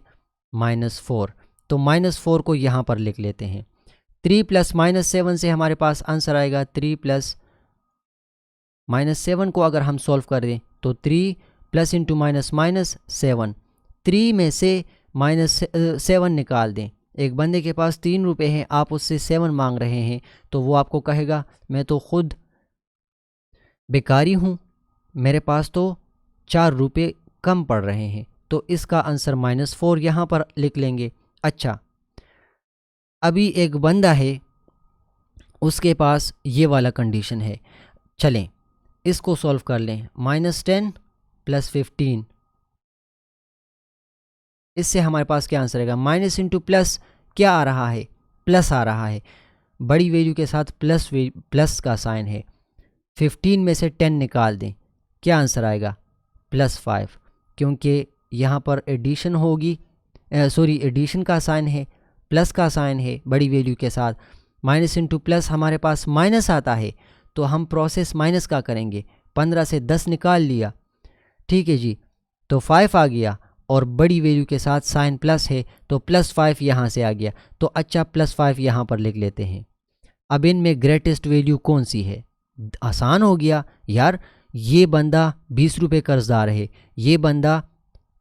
-4। तो -4 को यहाँ पर लिख लेते हैं। 3 प्लस -7 से हमारे पास आंसर आएगा 3 प्लस -7 को अगर हम सॉल्व कर दें तो 3 प्लस इंटू माइनस माइनस 7, 3 में से -7 निकाल दें। एक बंदे के पास 3 रुपये हैं, आप उससे 7 मांग रहे हैं, तो वो आपको कहेगा मैं तो ख़ुद बेकारी हूँ, मेरे पास तो 4 रुपये कम पड़ रहे हैं। तो इसका आंसर -4 यहाँ पर लिख लेंगे। अच्छा, अभी एक बंदा है, उसके पास ये वाला कंडीशन है, चलें इसको सॉल्व कर लें। -10 प्लस 15, इससे हमारे पास क्या आंसर आएगा? माइनस इंटू प्लस क्या आ रहा है? प्लस आ रहा है। बड़ी वैल्यू के साथ प्लस का साइन है। 15 में से 10 निकाल दें, क्या आंसर आएगा? +5, क्योंकि यहाँ पर एडिशन होगी, एडिशन का साइन है, प्लस का साइन है बड़ी वैल्यू के साथ। माइनस इंटू प्लस हमारे पास माइनस आता है, तो हम प्रोसेस माइनस का करेंगे। 15 से 10 निकाल लिया, ठीक है जी, तो 5 आ गया, और बड़ी वैल्यू के साथ साइन प्लस है तो +5 यहाँ से आ गया। तो अच्छा, +5 यहाँ पर लिख लेते हैं। अब इनमें ग्रेटेस्ट वैल्यू कौन सी है? आसान हो गया यार, ये बंदा 20 रुपये कर्जदार है, ये बंदा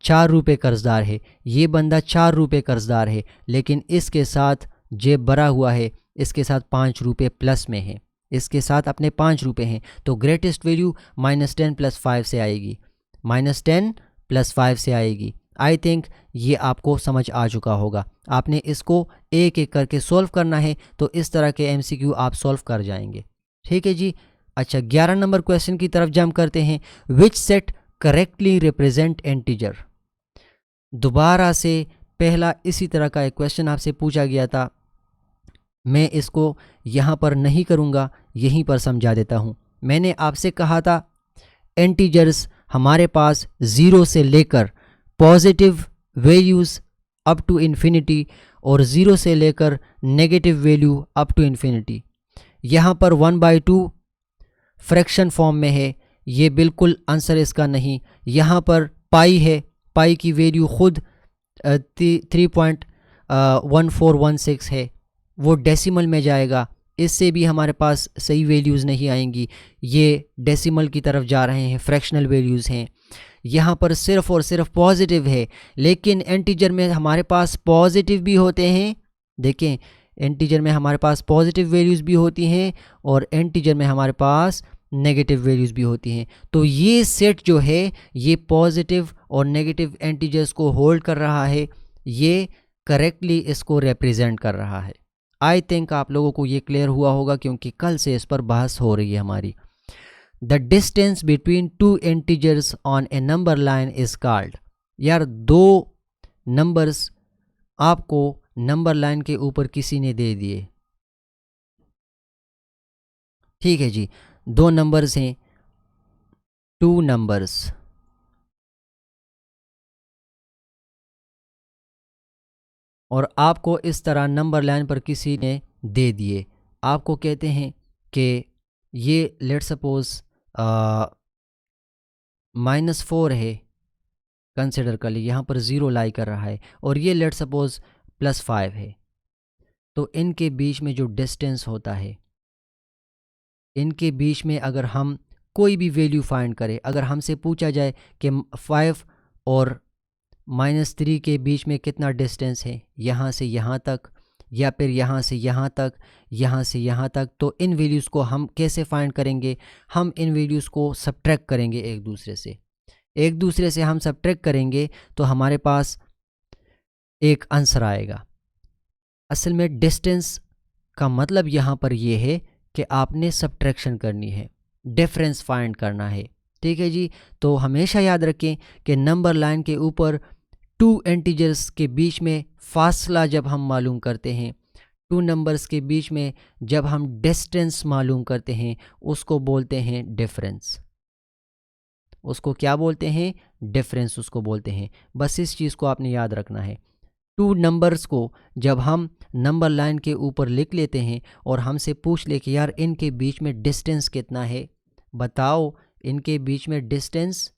4 रुपये कर्जदार है, ये बंदा 4 रुपये कर्जदार है, लेकिन इसके साथ जेब भरा हुआ है, इसके साथ 5 रुपये प्लस में है, इसके साथ अपने 5 रुपये हैं। तो ग्रेटेस्ट वैल्यू -10 + 5 से आएगी, -10 + 5 से आएगी। आई थिंक ये आपको समझ आ चुका होगा। आपने इसको एक एक करके सॉल्व करना है, तो इस तरह के MCQ आप सॉल्व कर जाएंगे, ठीक है जी। अच्छा, 11 नंबर क्वेश्चन की तरफ जंप करते हैं। विच सेट करेक्टली रिप्रेजेंट इंटीजर। दोबारा से पहला इसी तरह का एक क्वेश्चन आपसे पूछा गया था, मैं इसको यहाँ पर नहीं करूँगा, यहीं पर समझा देता हूँ। मैंने आपसे कहा था इंटीजर्स हमारे पास 0 से लेकर positive values up to infinity और 0 से लेकर negative value up to infinity. यहाँ पर 1/2 फ्रैक्शन फॉर्म में है, ये बिल्कुल आंसर इसका नहीं। यहाँ पर पाई है, पाई की वैल्यू खुद 3.1416 है, वो डेसिमल में जाएगा, इससे भी हमारे पास सही वैल्यूज़ नहीं आएंगी, ये डेसिमल की तरफ जा रहे हैं, फ्रैक्शनल वैल्यूज़ हैं। यहाँ पर सिर्फ़ और सिर्फ पॉजिटिव है, लेकिन इंटीजर में हमारे पास पॉजिटिव भी होते हैं। देखें, इंटीजर में हमारे पास पॉजिटिव वैल्यूज़ भी होती हैं और इंटीजर में हमारे पास नेगेटिव वैल्यूज़ भी होती हैं। तो ये सेट जो है ये पॉजिटिव और नेगेटिव इंटीजर्स को होल्ड कर रहा है, ये करेक्टली इसको रिप्रेजेंट कर रहा है। आई थिंक आप लोगों को ये क्लियर हुआ होगा, क्योंकि कल से इस पर बहस हो रही है हमारी। The distance between two integers on A number line is called. यार, दो नंबर्स आपको नंबर लाइन के ऊपर किसी ने दे दिए, ठीक है जी, दो नंबर्स हैं, टू नंबर्स, और आपको इस तरह नंबर लाइन पर किसी ने दे दिए। आपको कहते हैं कि ये लेट सपोज -4 है, कंसिडर कर लीजिए, यहाँ पर 0 लाई कर रहा है, और ये लेट सपोज +5 है। तो इनके बीच में जो डिस्टेंस होता है, इनके बीच में अगर हम कोई भी वैल्यू फाइंड करें, अगर हमसे पूछा जाए कि 5 और -3 के बीच में कितना डिस्टेंस है, यहाँ से यहाँ तक या फिर यहाँ से यहाँ तक, यहाँ से यहाँ तक, तो इन वैल्यूज़ को हम कैसे फाइंड करेंगे? हम इन वैल्यूज़ को सब्ट्रैक्ट करेंगे एक दूसरे से हम सब्ट्रैक्ट करेंगे तो हमारे पास एक आंसर आएगा। असल में डिस्टेंस का मतलब यहाँ पर ये है कि आपने सब्ट्रैक्शन करनी है, डिफरेंस फाइंड करना है, ठीक है जी। तो हमेशा याद रखें कि नंबर लाइन के ऊपर टू इंटीजर्स के बीच में फासला जब हम मालूम करते हैं, टू नंबर्स के बीच में जब हम डिस्टेंस मालूम करते हैं, उसको बोलते हैं डिफरेंस। उसको क्या बोलते हैं? डिफरेंस उसको बोलते हैं। बस इस चीज़ को आपने याद रखना है। टू नंबर्स को जब हम नंबर लाइन के ऊपर लिख लेते हैं और हमसे पूछ ले कि यार इनके बीच में डिस्टेंस कितना है, बताओ इनके बीच में डिस्टेंस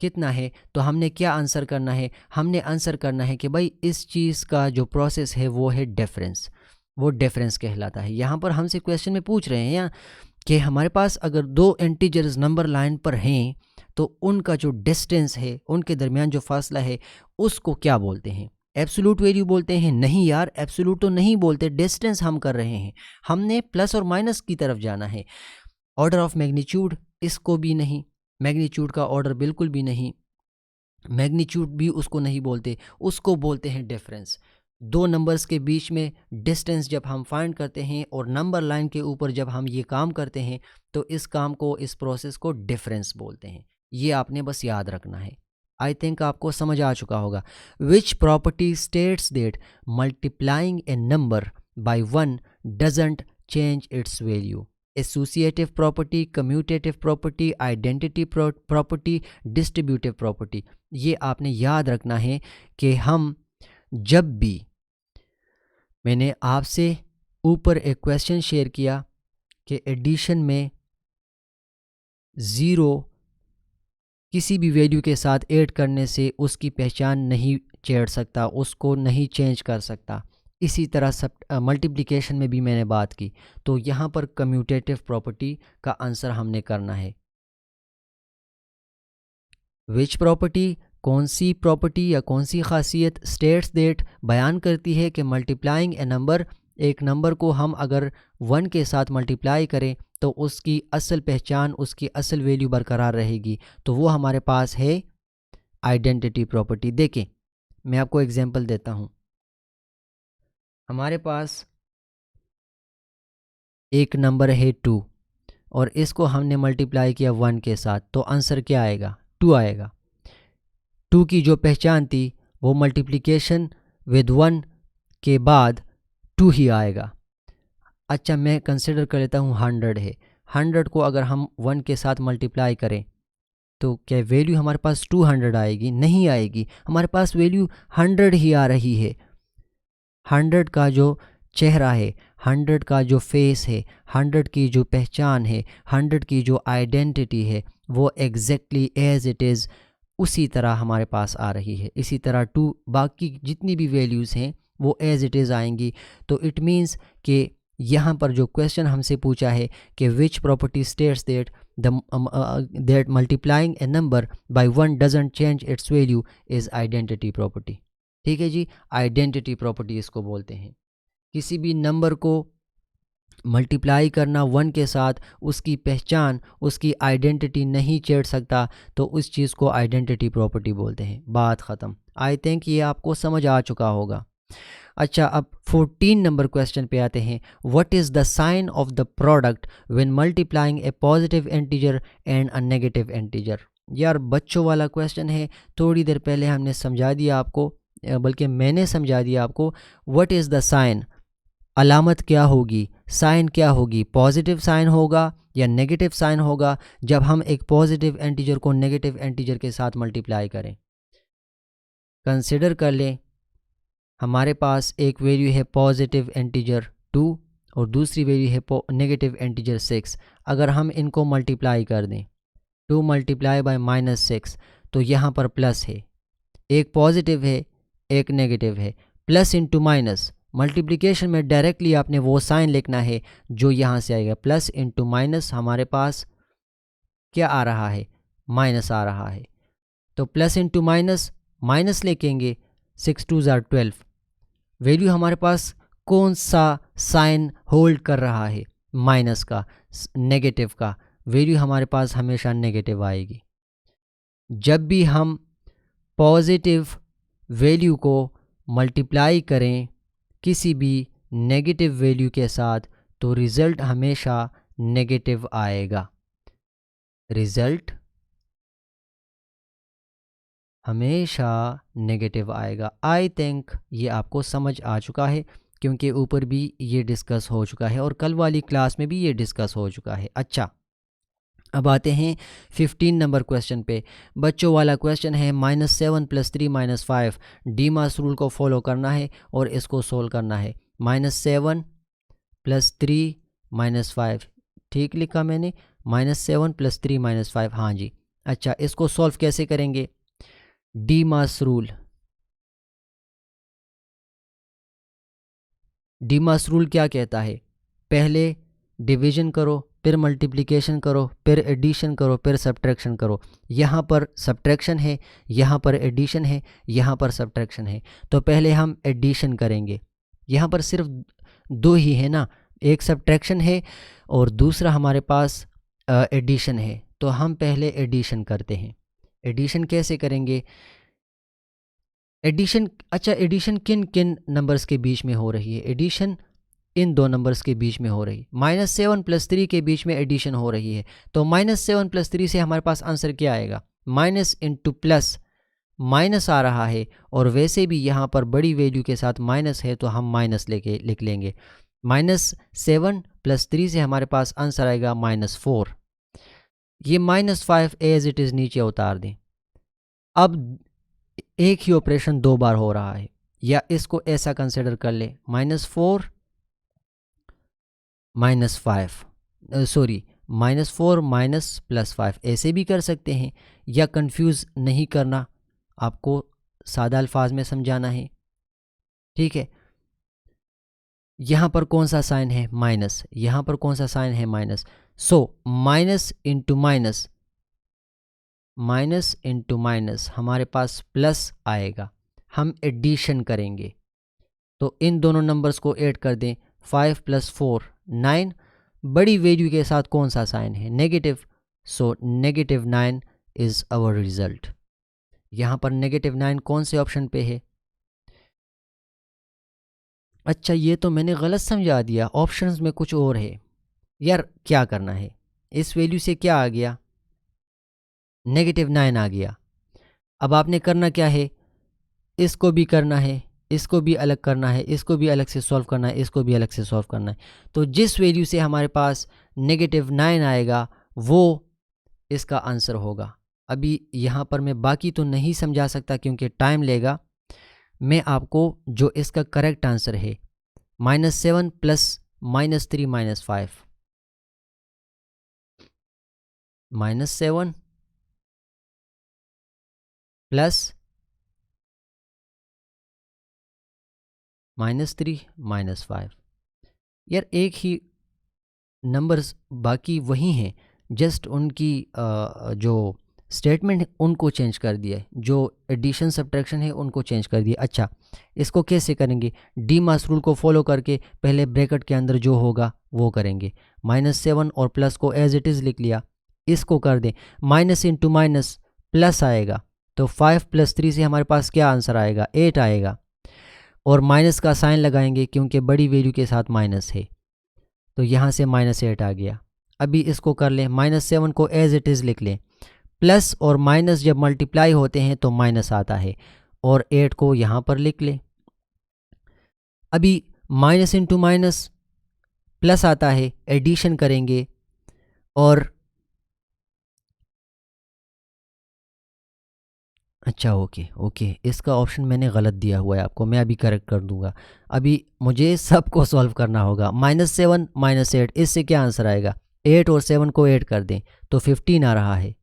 कितना है, तो हमने क्या आंसर करना है? हमने आंसर करना है कि भाई इस चीज़ का जो प्रोसेस है वो है डिफरेंस, वो डिफरेंस कहलाता है। यहाँ पर हमसे क्वेश्चन में पूछ रहे हैं या कि हमारे पास अगर दो इंटीजर्स नंबर लाइन पर हैं तो उनका जो डिस्टेंस है, उनके दरमियान जो फासला है, उसको क्या बोलते हैं? एब्सोल्यूट वैल्यू बोलते हैं? नहीं यार, एब्सोल्यूट तो नहीं बोलते, डिस्टेंस हम कर रहे हैं, हमने प्लस और माइनस की तरफ जाना है। ऑर्डर ऑफ मैग्नीट्यूड, इसको भी नहीं, मैग्नीट्यूड का ऑर्डर बिल्कुल भी नहीं, मैग्नीट्यूड भी उसको नहीं बोलते, उसको बोलते हैं डिफरेंस। दो नंबर्स के बीच में डिस्टेंस जब हम फाइंड करते हैं और नंबर लाइन के ऊपर जब हम ये काम करते हैं तो इस काम को, इस प्रोसेस को डिफरेंस बोलते हैं। ये आपने बस याद रखना है। आई थिंक आपको समझ आ चुका होगा। Which property states that multiplying A number by 1 doesn't change it's value? Associative property, commutative property, identity property, distributive property. ये आपने याद रखना है कि हम जब भी, मैंने आपसे ऊपर एक क्वेश्चन शेयर किया कि एडिशन में 0 किसी भी वैल्यू के साथ ऐड करने से उसकी पहचान नहीं छेड़ सकता, उसको नहीं चेंज कर सकता। इसी तरह सब मल्टीप्लिकेशन में भी मैंने बात की। तो यहाँ पर कम्यूटेटिव प्रॉपर्टी का आंसर हमने करना है। विच प्रॉपर्टी, कौन सी प्रॉपर्टी या कौन सी खासियत स्टेट्स दैट, बयान करती है कि मल्टीप्लाइंग ए नंबर, एक नंबर को हम अगर 1 के साथ मल्टीप्लाई करें तो उसकी असल पहचान, उसकी असल वैल्यू बरकरार रहेगी। तो वो हमारे पास है आइडेंटिटी प्रॉपर्टी। देखें, मैं आपको एग्जांपल देता हूँ। हमारे पास एक नंबर है 2 और इसको हमने मल्टीप्लाई किया 1 के साथ, तो आंसर क्या आएगा? 2 आएगा। 2 की जो पहचान थी वो मल्टीप्लिकेशन विद 1 के बाद 2 ही आएगा। अच्छा, मैं कंसिडर कर लेता हूँ 100 है। 100 को अगर हम 1 के साथ मल्टीप्लाई करें तो क्या वैल्यू हमारे पास 200 आएगी? नहीं आएगी, हमारे पास वैल्यू 100 ही आ रही है। 100 का जो चेहरा है, 100 का जो फेस है, 100 की जो पहचान है, 100 की जो आइडेंटिटी है, वो एग्जैक्टली एज इट इज़ उसी तरह हमारे पास आ रही है। इसी तरह 2 बाकी जितनी भी वैल्यूज़ हैं वो एज इट इज़ आएंगी। तो इट मीन्स कि यहाँ पर जो क्वेश्चन हमसे पूछा है कि which property states that multiplying A number by 1 doesn't change it's value is identity property. ठीक है जी, आइडेंटिटी प्रॉपर्टी इसको बोलते हैं। किसी भी नंबर को मल्टीप्लाई करना 1 के साथ उसकी पहचान, उसकी आइडेंटिटी नहीं छेड़ सकता, तो उस चीज़ को आइडेंटिटी प्रॉपर्टी बोलते हैं। बात ख़त्म। आई थिंक ये आपको समझ आ चुका होगा। अच्छा, अब 14 नंबर क्वेश्चन पे आते हैं। What is the sign of the product when multiplying a positive integer and a negative integer. यार बच्चों वाला क्वेश्चन है, थोड़ी देर पहले हमने समझा दिया आपको, बल्कि मैंने समझा दिया आपको। व्हाट इज़ द साइन, अलामत क्या होगी, साइन क्या होगी, पॉजिटिव साइन होगा या नेगेटिव साइन होगा जब हम एक पॉजिटिव इंटीजर को नेगेटिव इंटीजर के साथ मल्टीप्लाई करें। कंसिडर कर लें, हमारे पास एक वैल्यू है पॉजिटिव इंटीजर 2 और दूसरी वैल्यू है नेगेटिव इंटीजर 6। अगर हम इनको मल्टीप्लाई कर दें 2 मल्टीप्लाई बाय -6, तो यहाँ पर प्लस है, एक पॉजिटिव है एक नेगेटिव है। प्लस इंटू माइनस, मल्टीप्लिकेशन में डायरेक्टली आपने वो साइन लिखना है जो यहाँ से आएगा। प्लस इंटू माइनस हमारे पास क्या आ रहा है, माइनस आ रहा है। तो प्लस इंटू माइनस, माइनस लिखेंगे, 6 2 ज़ार 12। वैल्यू हमारे पास कौन सा साइन होल्ड कर रहा है, माइनस का, नेगेटिव का। वैल्यू हमारे पास हमेशा नेगेटिव आएगी। जब भी हम पॉजिटिव वैल्यू को मल्टीप्लाई करें किसी भी नेगेटिव वैल्यू के साथ, तो रिज़ल्ट हमेशा नेगेटिव आएगा। रिज़ल्ट हमेशा नेगेटिव आएगा। आई थिंक ये आपको समझ आ चुका है, क्योंकि ऊपर भी ये डिस्कस हो चुका है और कल वाली क्लास में भी ये डिस्कस हो चुका है। अच्छा, अब आते हैं 15 नंबर क्वेश्चन पे। बच्चों वाला क्वेश्चन है -7 + 3 - 5। डीमास रूल को फॉलो करना है और इसको सोल्व करना है। -7 + 3 - 5, ठीक लिखा मैंने, -7 + 3 - 5, हाँ जी। अच्छा, इसको सॉल्व कैसे करेंगे? डीमास रूल, डीमास रूल क्या कहता है? पहले डिवीजन करो, फिर मल्टीप्लिकेशन करो, फिर एडिशन करो, फिर सब्ट्रैक्शन करो। यहाँ पर सब्ट्रैक्शन है, यहाँ पर एडिशन है, यहाँ पर सब्ट्रैक्शन है। तो पहले हम एडिशन करेंगे। यहाँ पर सिर्फ 2 ही है ना, एक सब्ट्रैक्शन है और दूसरा हमारे पास एडिशन है। तो हम पहले एडिशन करते हैं। एडिशन कैसे करेंगे? एडिशन, अच्छा एडिशन किन किन नंबर्स के बीच में हो रही है? एडिशन इन 2 नंबर्स के बीच में हो रही है। -7 + 3 के बीच में एडिशन हो रही है। तो -7 + 3 से हमारे पास आंसर क्या आएगा? माइनस इंटू प्लस, माइनस आ रहा है, और वैसे भी यहाँ पर बड़ी वैल्यू के साथ माइनस है तो हम माइनस लेके लिख लेंगे। -7 + 3 से हमारे पास आंसर आएगा -4। ये -5 एज इट इज़ नीचे उतार दें। अब एक ही ऑपरेशन 2 बार हो रहा है, या इसको ऐसा कंसिडर कर ले, -4 -5, सॉरी -4 +5, ऐसे भी कर सकते हैं, या कंफ्यूज नहीं करना, आपको सादा अल्फाज में समझाना है। ठीक है, यहाँ पर कौन सा साइन है? माइनस। यहाँ पर कौन सा साइन है? Minus. So minus into minus, minus into minus हमारे पास प्लस आएगा। हम एडिशन करेंगे तो इन दोनों नंबर्स को ऐड कर दें। 5 + 4 9। बड़ी वैल्यू के साथ कौन सा साइन है? Negative. So -9 is our result. यहाँ पर -9 कौन से ऑप्शन पे है? अच्छा, ये तो मैंने गलत समझा दिया, ऑप्शंस में कुछ और है। यार क्या करना है, इस वैल्यू से क्या आ गया? -9 आ गया। अब आपने करना क्या है? इसको भी करना है, इसको भी अलग करना है, इसको भी अलग से सॉल्व करना है, इसको भी अलग से सॉल्व करना है। तो जिस वैल्यू से हमारे पास -9 आएगा वो इसका आंसर होगा। अभी यहाँ पर मैं बाकी तो नहीं समझा सकता क्योंकि टाइम लेगा। मैं आपको जो इसका करेक्ट आंसर है -7 + -3 - 5, -7 + -3 - 5, यार एक ही नंबर्स बाकी वही हैं, जस्ट उनकी जो स्टेटमेंट है उनको चेंज कर दिया है, जो एडिशन सब्ट्रैक्शन है उनको चेंज कर दिया। अच्छा, इसको कैसे करेंगे? डी मास रूल को फॉलो करके पहले ब्रैकेट के अंदर जो होगा वो करेंगे। -7 और प्लस को एज इट इज़ लिख लिया, इसको कर दें माइनस इंटू माइनस प्लस आएगा, तो 5 + 3 से हमारे पास क्या आंसर आएगा? 8 आएगा। और माइनस का साइन लगाएंगे क्योंकि बड़ी वैल्यू के साथ माइनस है, तो यहाँ से -8 आ गया। अभी इसको कर लें, -7 को एज इट इज़ लिख लें, प्लस और माइनस जब मल्टीप्लाई होते हैं तो माइनस आता है, और 8 को यहाँ पर लिख लें। अभी माइनस इंटू माइनस प्लस आता है, एडिशन करेंगे, और अच्छा ओके, इसका ऑप्शन मैंने गलत दिया हुआ है आपको, मैं अभी करेक्ट कर दूंगा। अभी मुझे सबको सॉल्व करना होगा। -7 - 8, इससे क्या आंसर आएगा? 8 और 7 को ऐड कर दें तो 15 आ रहा है।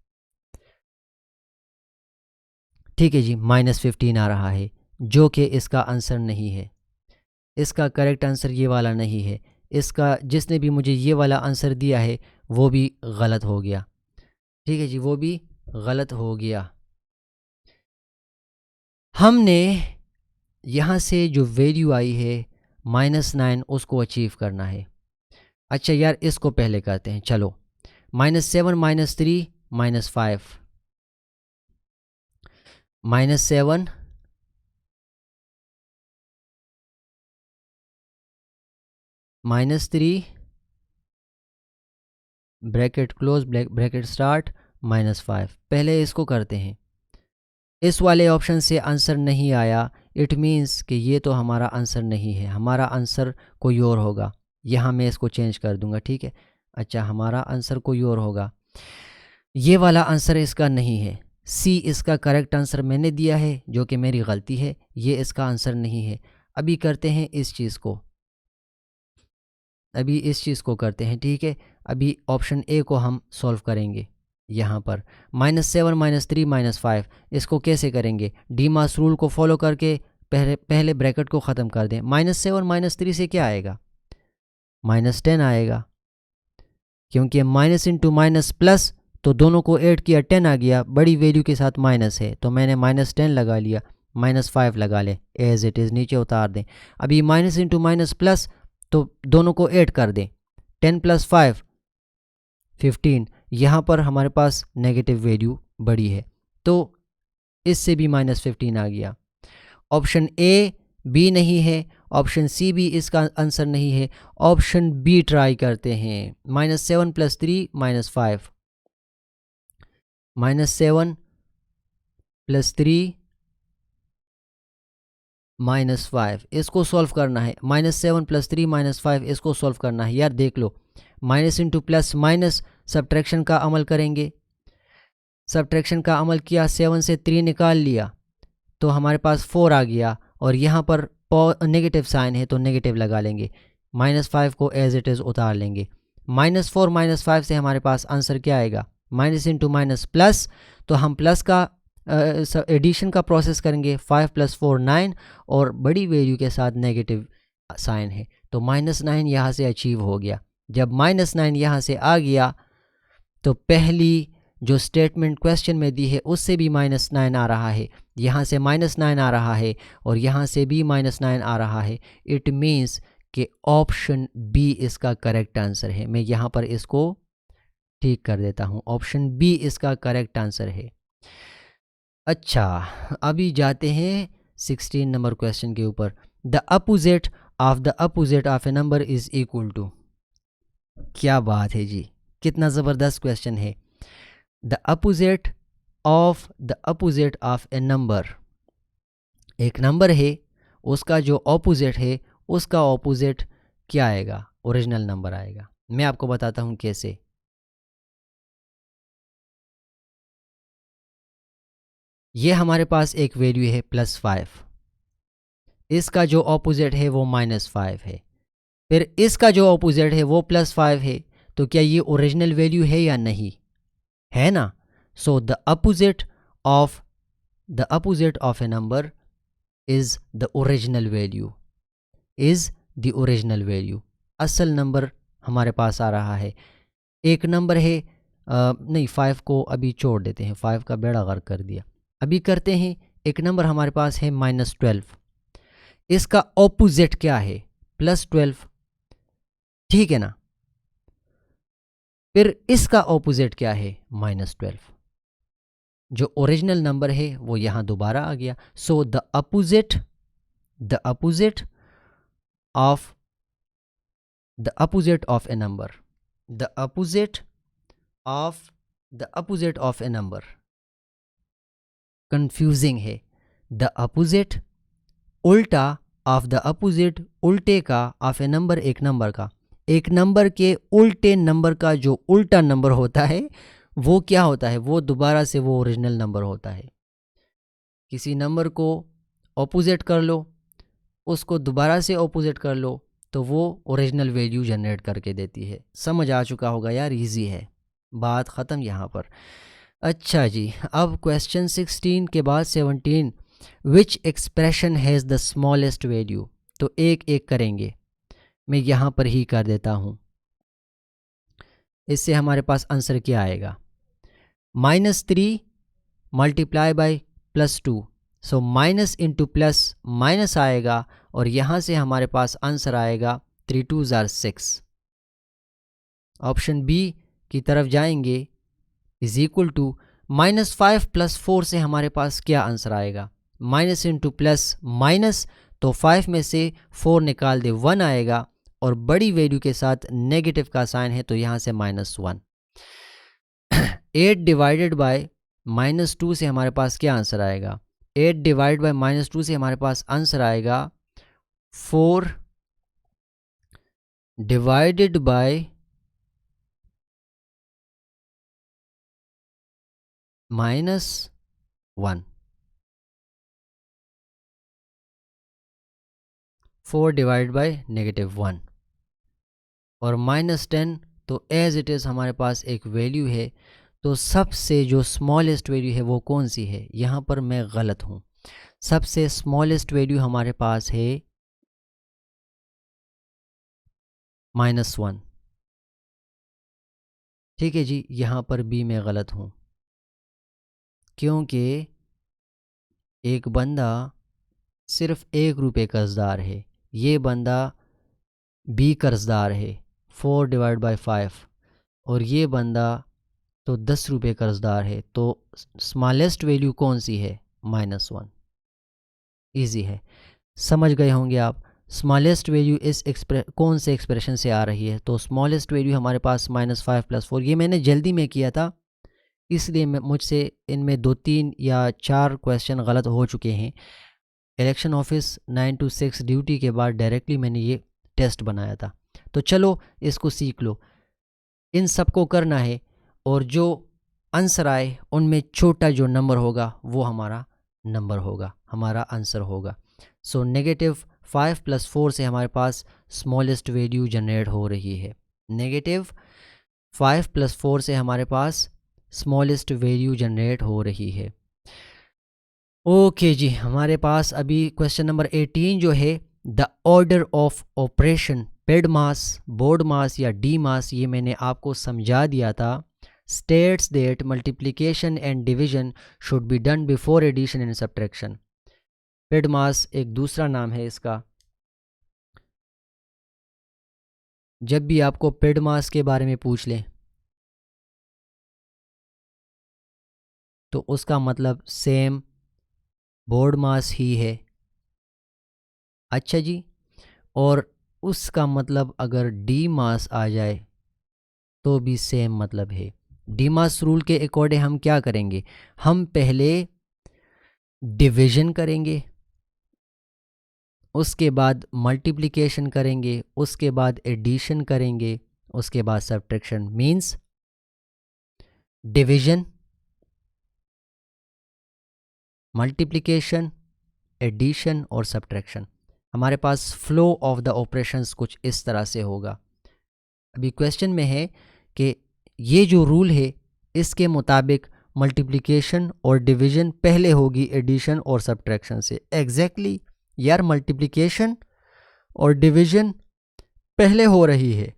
ठीक है जी, -15 आ रहा है, जो कि इसका आंसर नहीं है। इसका करेक्ट आंसर ये वाला नहीं है। इसका जिसने भी मुझे ये वाला आंसर दिया है वो भी गलत हो गया। ठीक है जी, वो भी गलत हो गया। हमने यहाँ से जो वैल्यू आई है -9 उसको अचीव करना है। अच्छा यार, इसको पहले करते हैं, चलो। -7 - 3 - 5, -7 -3 ब्रैकेट क्लोज ब्रैकेट स्टार्ट -5। पहले इसको करते हैं। इस वाले ऑप्शन से आंसर नहीं आया, इट मीन्स कि ये तो हमारा आंसर नहीं है, हमारा आंसर कोई और होगा। यहाँ मैं इसको चेंज कर दूंगा, ठीक है। अच्छा, हमारा आंसर कोई और होगा, ये वाला आंसर इसका नहीं है। सी इसका करेक्ट आंसर मैंने दिया है, जो कि मेरी गलती है, ये इसका आंसर नहीं है। अभी करते हैं इस चीज़ को, अभी इस चीज़ को करते हैं, ठीक है। अभी ऑप्शन ए को हम सॉल्व करेंगे। यहाँ पर -7 - 3 - 5, इसको कैसे करेंगे? डी मास रूल को फॉलो करके पहले ब्रैकेट को ख़त्म कर दें। -7 - 3 से क्या आएगा? -10 आएगा, क्योंकि माइनस इंटू माइनस प्लस, तो दोनों को ऐड किया, 10 आ गया। बड़ी वैल्यू के साथ माइनस है तो मैंने -10 लगा लिया, -5 लगा ले, एज इट इज़ नीचे उतार दें। अभी माइनस इंटू माइनस प्लस, तो दोनों को ऐड कर दें, 10 + 5 15। यहाँ पर हमारे पास नेगेटिव वैल्यू बड़ी है, तो इससे भी -15 आ गया। ऑप्शन ए बी नहीं है, ऑप्शन सी भी इसका आंसर नहीं है। ऑप्शन बी ट्राई करते हैं। -7 + 3 - 5, -7 + 3 - 5, इसको सॉल्व करना है। -7 + 3 - 5, इसको सॉल्व करना है। यार देख लो, minus into plus minus, subtraction का अमल करेंगे। सब्ट्रैक्शन का अमल किया, 7 से 3 निकाल लिया तो हमारे पास 4 आ गया, और यहाँ पर नेगेटिव साइन है तो नेगेटिव लगा लेंगे। -5 को एज इट इज़ उतार लेंगे। -4 - 5 से हमारे पास आंसर क्या आएगा? माइनस इंटू माइनस प्लस, तो हम प्लस का एडिशन का प्रोसेस करेंगे। 5 + 4 9, और बड़ी वैल्यू के साथ नेगेटिव साइन है तो -9 यहाँ से अचीव हो गया। जब -9 यहाँ से आ गया तो पहली जो स्टेटमेंट क्वेश्चन में दी है उससे भी -9 आ रहा है, यहाँ से -9 आ रहा है, और यहाँ से भी -9 आ रहा है। इट मीन्स कि ऑप्शन बी इसका करेक्ट आंसर है। मैं यहाँ पर इसको ठीक कर देता हूँ, ऑप्शन बी इसका करेक्ट आंसर है। अच्छा, अभी जाते हैं 16 नंबर क्वेश्चन के ऊपर। The opposite of a number is equal to. क्या बात है जी, कितना ज़बरदस्त क्वेश्चन है। The opposite of a number, एक नंबर है उसका जो ऑपोजिट है उसका ऑपोजिट क्या आएगा, ओरिजिनल नंबर आएगा। मैं आपको बताता हूँ कैसे। ये हमारे पास एक वैल्यू है +5, इसका जो ऑपोजिट है वो -5 है, फिर इसका जो ऑपोजिट है वो +5 है, तो क्या ये ओरिजिनल वैल्यू है या नहीं, है ना। So the opposite of a number is the original value, is the original value. असल नंबर हमारे पास आ रहा है, एक नंबर है नहीं 5 को अभी छोड़ देते हैं, 5 का बेड़ा गर्क कर दिया। अभी करते हैं, एक नंबर हमारे पास है -12, इसका ऑपोजिट क्या है, +12, ठीक है ना। फिर इसका ऑपोजिट क्या है, -12, जो ओरिजिनल नंबर है वो यहाँ दोबारा आ गया। So the opposite of a number, the opposite of a number, confusing है। द अपोजिट, उल्टा ऑफ द अपोजिट, उल्टे का, ऑफ ए नंबर, एक नंबर का, एक नंबर के उल्टे नंबर का जो उल्टा नंबर होता है वो क्या होता है, वो दोबारा से वो ओरिजिनल नंबर होता है। किसी नंबर को ऑपोजिट कर लो, उसको दोबारा से ऑपोजिट कर लो, तो वो ओरिजिनल वैल्यू जनरेट करके देती है। समझ आ चुका होगा यार, इजी है, बात ख़त्म यहाँ पर। अच्छा जी, अब क्वेश्चन 16 के बाद 17, which expression has the smallest value. तो एक एक करेंगे, मैं यहाँ पर ही कर देता हूँ। इससे हमारे पास आंसर क्या आएगा, -3 multiply by +2, so minus into plus minus आएगा, और यहाँ से हमारे पास आंसर आएगा 3 2 6। ऑप्शन बी की तरफ जाएंगे, इज इक्वल टू -5 + 4 से हमारे पास क्या आंसर आएगा, माइनस इंटू प्लस माइनस, तो 5 में से 4 निकाल दे 1 आएगा, और बड़ी वैल्यू के साथ नेगेटिव का साइन है तो यहाँ से -1। 8 डिवाइडेड बाय -2 से हमारे पास क्या आंसर आएगा, 8 डिवाइड बाय -2 से हमारे पास आंसर आएगा 4 डिवाइडेड बाय -1, 4 डिवाइड बाय -1, और -10, तो एज इट इज़ हमारे पास एक वैल्यू है। तो सबसे जो स्मॉलेस्ट वैल्यू है वो कौन सी है, यहाँ पर मैं गलत हूँ। सबसे स्मॉलेस्ट वैल्यू हमारे पास है -1, ठीक है जी, यहाँ पर भी मैं गलत हूँ, क्योंकि एक बंदा सिर्फ ₹1 कर्जदार है, ये बंदा बी कर्जदार है 4 डिवाइड बाई 5, और ये बंदा तो ₹10 कर्जदार है। तो स्मॉलेस्ट वैल्यू कौन सी है, -1। इजी है, समझ गए होंगे आप। स्मॉलेस्ट वैल्यू इस कौन से एक्सप्रेशन से आ रही है, तो स्मॉलेस्ट वैल्यू हमारे पास -5 + 4। ये मैंने जल्दी में किया था, इसलिए मुझसे इनमें 2-3 या 4 क्वेश्चन गलत हो चुके हैं। इलेक्शन ऑफिस 9 to 6 ड्यूटी के बाद डायरेक्टली मैंने ये टेस्ट बनाया था। तो चलो इसको सीख लो, इन सबको करना है, और जो आंसर आए उनमें छोटा जो नंबर होगा वो हमारा नंबर होगा, हमारा आंसर होगा। सो -5 + 4 से हमारे पास स्मॉलेस्ट वैल्यू जनरेट हो रही है, -5 + 4 से हमारे पास स्मॉलेस्ट वैल्यू जनरेट हो रही है। ओके जी, हमारे पास अभी क्वेश्चन नंबर 18 जो है, the order of operation PEMDAS, BODMAS या डी मास, ये मैंने आपको समझा दिया था। States that multiplication and division should be done before addition and subtraction. PEMDAS एक दूसरा नाम है इसका। जब भी आपको पेड मास के बारे में पूछ लें तो उसका मतलब सेम बोर्ड मास ही है। अच्छा जी, और उसका मतलब अगर डी मास आ जाए तो भी सेम मतलब है। डी मास रूल के अकॉर्डिंग हम क्या करेंगे, हम पहले डिवीजन करेंगे, उसके बाद मल्टीप्लिकेशन करेंगे, उसके बाद एडिशन करेंगे, उसके बाद subtraction means division, multiplication, addition और सब्ट्रैक्शन। हमारे पास फ्लो ऑफ द ऑपरेशंस कुछ इस तरह से होगा। अभी क्वेश्चन में है कि ये जो रूल है इसके मुताबिक मल्टीप्लिकेशन और डिवीजन पहले होगी एडिशन और सब्ट्रैक्शन से। एग्जैक्टली यार, मल्टीप्लिकेशन और डिवीजन पहले हो रही है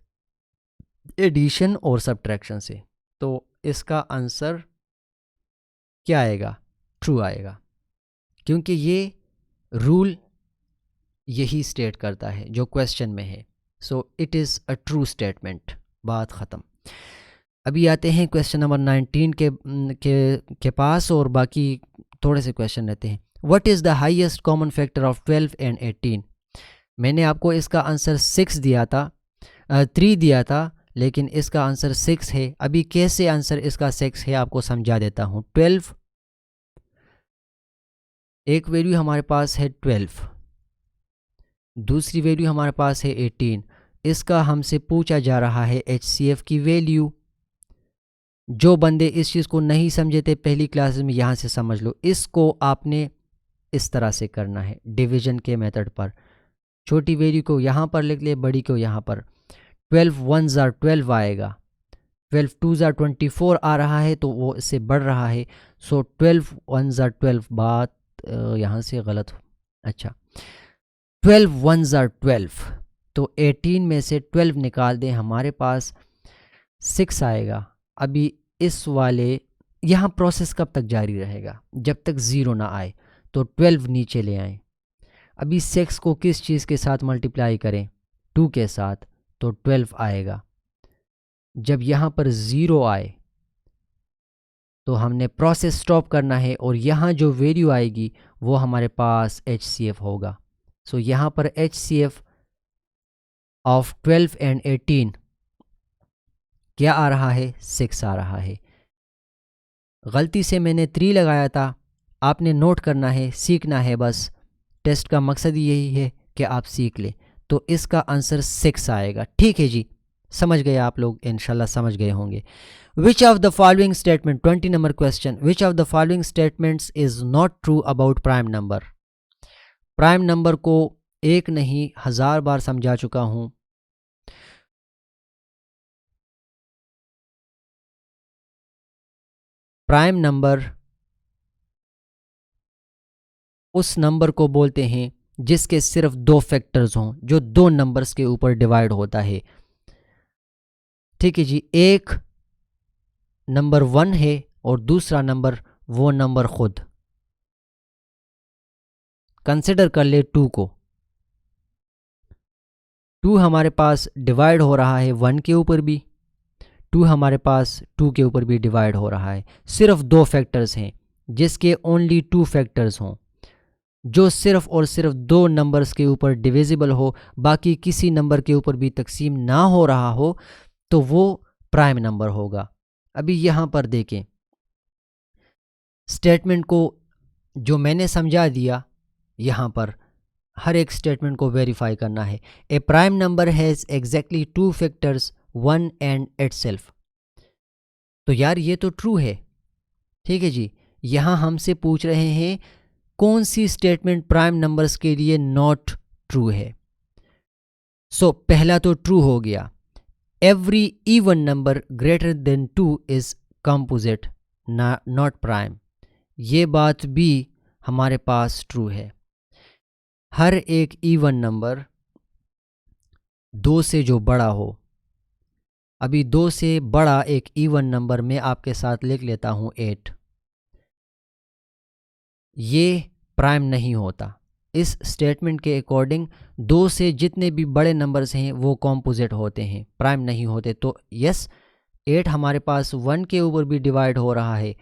एडिशन और सब्ट्रैक्शन से, तो इसका आंसर क्या आएगा? ट्रू आएगा, क्योंकि ये रूल यही स्टेट करता है जो क्वेश्चन में है। So it is a true statement. बात ख़त्म। अभी आते हैं क्वेश्चन नंबर 19 के पास, और बाकी थोड़े से क्वेश्चन रहते हैं। What is the highest common factor of 12 and 18? मैंने आपको इसका आंसर 6 दिया था, 3 दिया था, लेकिन इसका आंसर 6 है। अभी कैसे आंसर इसका 6 है आपको समझा देता हूँ। 12, एक वैल्यू हमारे पास है 12, दूसरी वैल्यू हमारे पास है 18। इसका हमसे पूछा जा रहा है HCF की वैल्यू। जो बंदे इस चीज़ को नहीं समझे थे पहली क्लासेस में, यहाँ से समझ लो। इसको आपने इस तरह से करना है डिवीजन के मेथड पर। छोटी वैल्यू को यहाँ पर लिख ले, बड़ी को यहाँ पर। 12 1s are 12 आएगा, 12 2s are 24 आ रहा है, तो वो इससे बढ़ रहा है। सो 12 1s are 12। बात यहाँ से गलत हो। अच्छा, 12 1s are 12, तो 18 में से 12 निकाल दें, हमारे पास 6 आएगा। अभी इस वाले यहाँ प्रोसेस कब तक जारी रहेगा? जब तक 0 ना आए। तो 12 नीचे ले आएँ। अभी 6 को किस चीज़ के साथ मल्टीप्लाई करें? 2 के साथ, तो 12 आएगा। जब यहाँ पर 0 आए तो हमने प्रोसेस स्टॉप करना है, और यहाँ जो वैल्यू आएगी वो हमारे पास HCF होगा। सो यहाँ पर HCF ऑफ 12 एंड 18 क्या आ रहा है? 6 आ रहा है। गलती से मैंने 3 लगाया था, आपने नोट करना है, सीखना है बस। टेस्ट का मकसद यही है कि आप सीख लें। तो इसका आंसर 6 आएगा। ठीक है जी, समझ गए आप लोग, इंशाल्लाह समझ गए होंगे। विच of the following statement, 20 number question, which of the following statements is not true about prime number? Prime number को एक नहीं 1000 बार समझा चुका हूं। प्राइम नंबर उस नंबर को बोलते हैं जिसके सिर्फ 2 फैक्टर्स हों, जो 2 नंबर्स के ऊपर डिवाइड होता है। ठीक है जी, एक नंबर 1 है और दूसरा नंबर वो नंबर खुद। कंसिडर कर ले 2 को। 2 हमारे पास डिवाइड हो रहा है 1 के ऊपर भी, 2 हमारे पास 2 के ऊपर भी डिवाइड हो रहा है। सिर्फ 2 फैक्टर्स हैं जिसके ओनली 2 फैक्टर्स हों, जो सिर्फ और सिर्फ 2 नंबर्स के ऊपर डिविजिबल हो, बाकी किसी नंबर के ऊपर भी तकसीम ना हो रहा हो, तो वो प्राइम नंबर होगा। अभी यहाँ पर देखें स्टेटमेंट को, जो मैंने समझा दिया, यहाँ पर हर एक स्टेटमेंट को वेरीफाई करना है। A prime number has exactly 2 factors 1 and itself. तो यार ये तो ट्रू है। ठीक है जी, यहाँ हमसे पूछ रहे हैं कौन सी स्टेटमेंट प्राइम नंबर्स के लिए नॉट ट्रू है। सो पहला तो ट्रू हो गया, every even number greater than 2 is composite not prime. ये बात भी हमारे पास ट्रू है। हर एक इवन नंबर 2 से जो बड़ा हो, अभी 2 से बड़ा एक इवन नंबर मैं आपके साथ लिख लेता हूँ 8, ये प्राइम नहीं होता। इस स्टेटमेंट के अकॉर्डिंग 2 से जितने भी बड़े नंबर्स हैं वो कॉम्पोजिट होते हैं, प्राइम नहीं होते। तो यस, 8 हमारे पास 1 के ऊपर भी डिवाइड हो रहा है,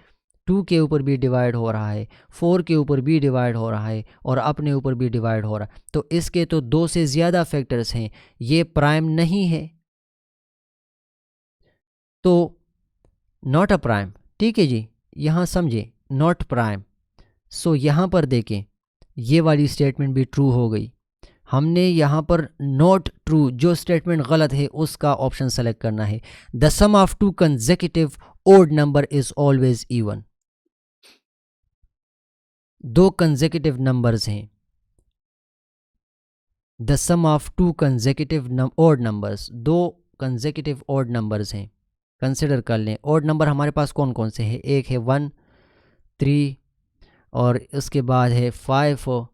2 के ऊपर भी डिवाइड हो रहा है, 4 के ऊपर भी डिवाइड हो रहा है, और अपने ऊपर भी डिवाइड हो रहा है। तो इसके तो 2 से ज़्यादा फैक्टर्स हैं, ये प्राइम नहीं है, तो नॉट अ प्राइम। ठीक है जी, यहाँ समझे, नॉट प्राइम। सो यहाँ पर देखें, ये वाली स्टेटमेंट भी ट्रू हो गई। हमने यहाँ पर नॉट ट्रू, जो स्टेटमेंट गलत है उसका ऑप्शन सेलेक्ट करना है। The sum of two consecutive odd number is always even. दो कंसेक्यूटिव नंबर्स हैं, the sum of two consecutive odd numbers, दो कंसेक्यूटिव ओड नंबर्स हैं। कंसिडर कर लें ओड नंबर हमारे पास कौन कौन से हैं। एक है 1, 3 और उसके बाद है 5,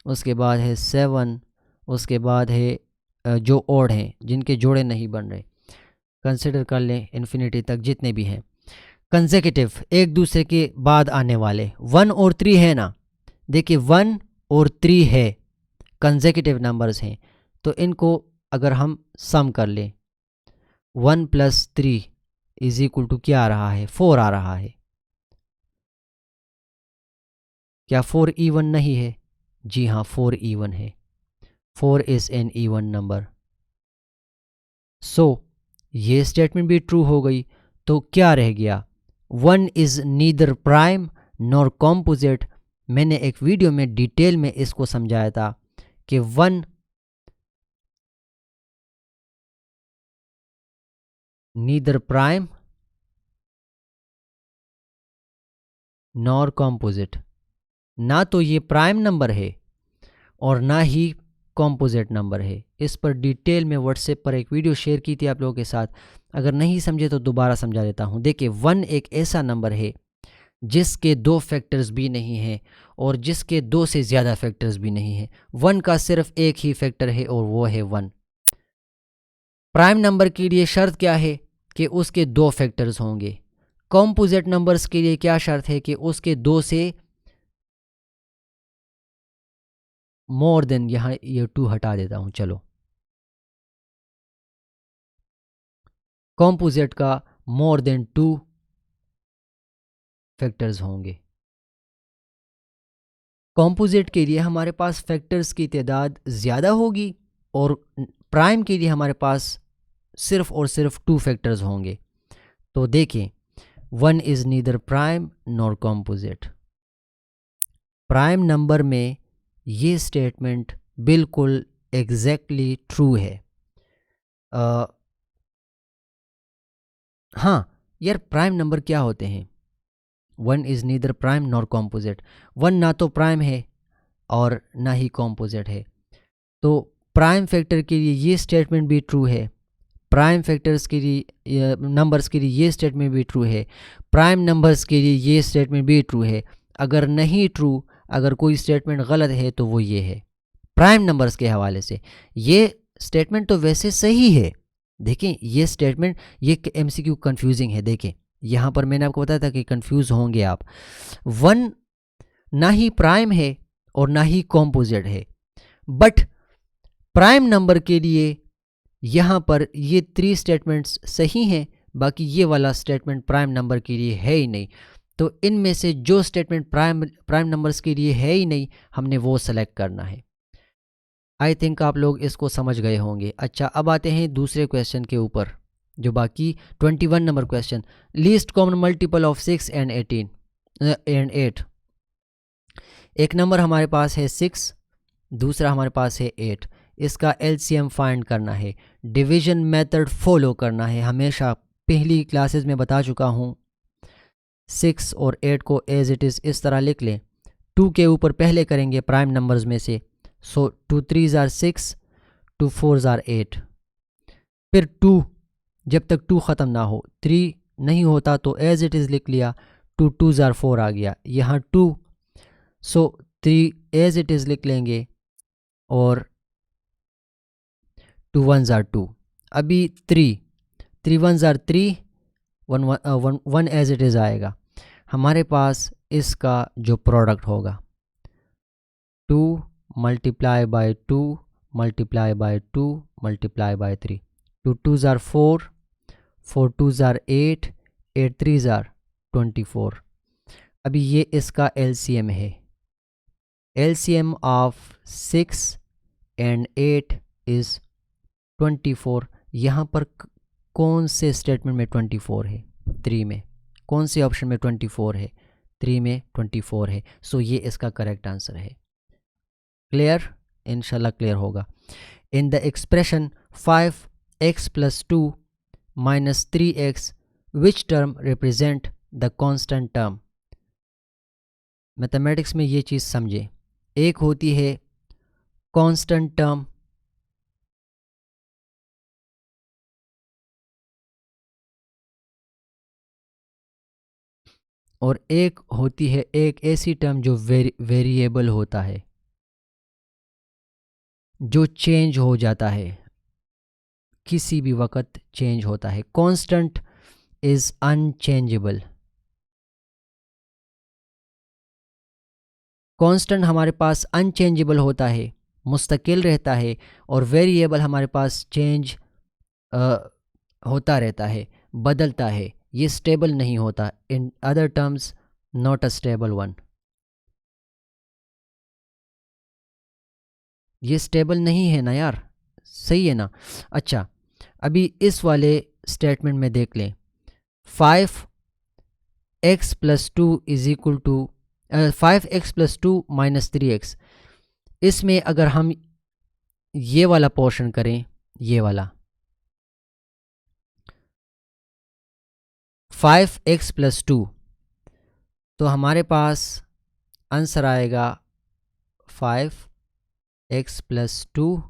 उसके बाद है 7, उसके बाद है जो ओड हैं जिनके जोड़े नहीं बन रहे। कंसिडर कर लें इन्फिनिटी तक जितने भी हैं कंसेक्यूटिव, एक दूसरे के बाद आने वाले। 1 और 3 है ना, देखिए 1 और 3 है, कंसेक्यूटिव नंबर्स हैं, तो इनको अगर हम सम कर लें 1 + 3 इज इक्वल टू क्या आ रहा है, 4 आ रहा है। क्या 4 इवन नहीं है? जी हाँ 4 इवन है, 4 इज एन इवन नंबर। सो ये स्टेटमेंट भी ट्रू हो गई। तो क्या रह गया, 1 is neither prime nor composite. मैंने एक वीडियो में डिटेल में इसको समझाया था कि 1 नीदर प्राइम नॉर कॉम्पोजिट, ना तो ये प्राइम नंबर है और ना ही कॉम्पोजिट नंबर है। इस पर डिटेल में व्हाट्सएप पर एक वीडियो शेयर की थी आप लोगों के साथ, अगर नहीं समझे तो दोबारा समझा देता हूँ। देखिए 1 एक ऐसा नंबर है जिसके 2 फैक्टर्स भी नहीं हैं और जिसके 2 से ज़्यादा फैक्टर्स भी नहीं हैं। 1 का सिर्फ एक ही फैक्टर है और वो है 1। प्राइम नंबर के लिए शर्त क्या है कि उसके 2 फैक्टर्स होंगे। कॉम्पोजिट नंबर्स के लिए क्या शर्त है कि उसके 2 से मोर देन, यहाँ ये 2 हटा देता हूँ। चलो, कॉम्पोजिट का मोर देन 2 फैक्टर्स होंगे। कॉम्पोजिट के लिए हमारे पास फैक्टर्स की तादाद ज़्यादा होगी और प्राइम के लिए हमारे पास सिर्फ और सिर्फ 2 फैक्टर्स होंगे। तो देखें 1 is neither prime nor composite. Prime number में ये स्टेटमेंट बिल्कुल एग्जैक्टली ट्रू है। हाँ यार, प्राइम नंबर क्या होते हैं? 1 is neither prime nor composite. 1 ना तो प्राइम है और ना ही कॉम्पोजिट है। तो प्राइम फैक्टर के लिए ये स्टेटमेंट भी ट्रू है, प्राइम फैक्टर्स के लिए नंबर्स के लिए ये स्टेटमेंट भी ट्रू है, प्राइम नंबर्स के लिए ये स्टेटमेंट भी ट्रू है। अगर नहीं ट्रू, अगर कोई स्टेटमेंट गलत है तो वो ये है। प्राइम नंबर्स के हवाले से ये स्टेटमेंट तो वैसे सही है। देखें ये स्टेटमेंट, ये MCQ कंफ्यूजिंग है। देखें यहाँ पर मैंने आपको बताया था कि कंफ्यूज होंगे आप। 1 ना ही प्राइम है और ना ही कॉम्पोजिट है, बट प्राइम नंबर के लिए यहाँ पर ये 3 स्टेटमेंट्स सही हैं, बाकी ये वाला स्टेटमेंट प्राइम नंबर के लिए है ही नहीं। तो इनमें से जो स्टेटमेंट प्राइम नंबर्स के लिए है ही नहीं, हमने वो सेलेक्ट करना है। आई थिंक आप लोग इसको समझ गए होंगे। अच्छा, अब आते हैं दूसरे क्वेश्चन के ऊपर, जो बाकी 21 number question. Least common multiple of 6 and 8। एक नंबर हमारे पास है 6, दूसरा हमारे पास है 8। इसका LCM फाइंड करना है, डिवीजन मेथड फॉलो करना है। हमेशा पहली क्लासेस में बता चुका हूँ, 6 और 8 को एज इट इज़ इस तरह लिख लें। 2 के ऊपर पहले करेंगे प्राइम नंबर्स में से। सो 2 3s are 6, 2 4s are 8। फिर 2, जब तक 2 ख़त्म ना हो, 3 नहीं होता तो एज इट इज़ लिख लिया, 2 2s are 4 आ गया, यहाँ 2। सो 3 एज इट इज़ लिख लेंगे और 2 1s are 2। अभी 3 1s are 3, 1 as it is आएगा। हमारे पास इसका जो प्रोडक्ट होगा 2 multiply by 2 multiply by 2 multiply by 3। 2 2s are 4, 4 2s are 8, 8 3s are 24। अभी ये इसका LCM है। LCM of 6 and 8 is 24। यहाँ पर कौन से स्टेटमेंट में 24 है? 3 में। कौन से ऑप्शन में 24 है? 3 में 24 है। सो ये इसका करेक्ट आंसर है। क्लियर? इंशाल्लाह क्लियर होगा। In the expression 5x + 2 - 3x which term represent the constant term. Mathematics में ये चीज़ समझे, एक होती है कांस्टेंट टर्म और एक होती है एक ऐसी टर्म जो वेरिएबल होता है, जो चेंज हो जाता है, किसी भी वक्त चेंज होता है। Constant is unchangeable. कांस्टेंट हमारे पास अनचेंजेबल होता है, मुस्तकिल रहता है, और वेरिएबल हमारे पास चेंज होता रहता है, बदलता है, ये स्टेबल नहीं होता। In other terms not a stable one. ये स्टेबल नहीं है ना यार, सही है ना। अच्छा, अभी इस वाले स्टेटमेंट में देख लें, 5x + 2 = 5x + 2 - 3x। इसमें अगर हम ये वाला पोर्शन करें, ये वाला 5x + 2, तो हमारे पास आंसर आएगा 5x + 2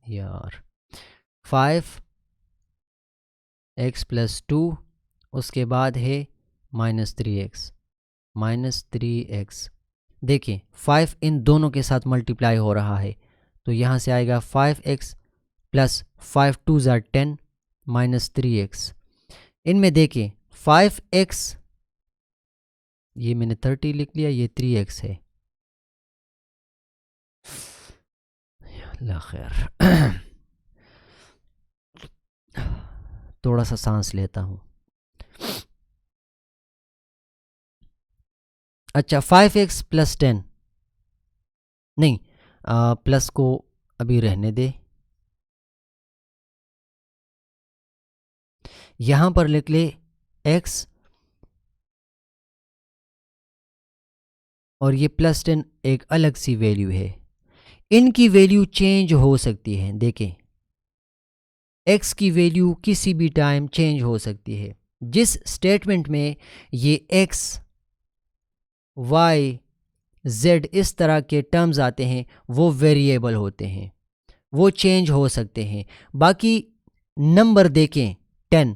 यार 5x + 2, उसके बाद है -3x। -3x देखिए 5 इन दोनों के साथ मल्टीप्लाई हो रहा है, तो यहाँ से आएगा 5x + 5 2 = 10 -3x। इनमें देखिए 5x, ये मैंने 30 लिख लिया, ये 3x है। अल्लाह खैर थोड़ा सा सांस लेता हूँ। अच्छा, 5x + 10 नहीं, प्लस को अभी रहने दे, यहाँ पर लिख ले x, और ये +10 एक अलग सी वैल्यू है। इनकी वैल्यू चेंज हो सकती है। देखें, x की वैल्यू किसी भी टाइम चेंज हो सकती है। जिस स्टेटमेंट में ये x, y, z इस तरह के टर्म्स आते हैं वो वेरिएबल होते हैं, वो चेंज हो सकते हैं। बाकी नंबर देखें 10,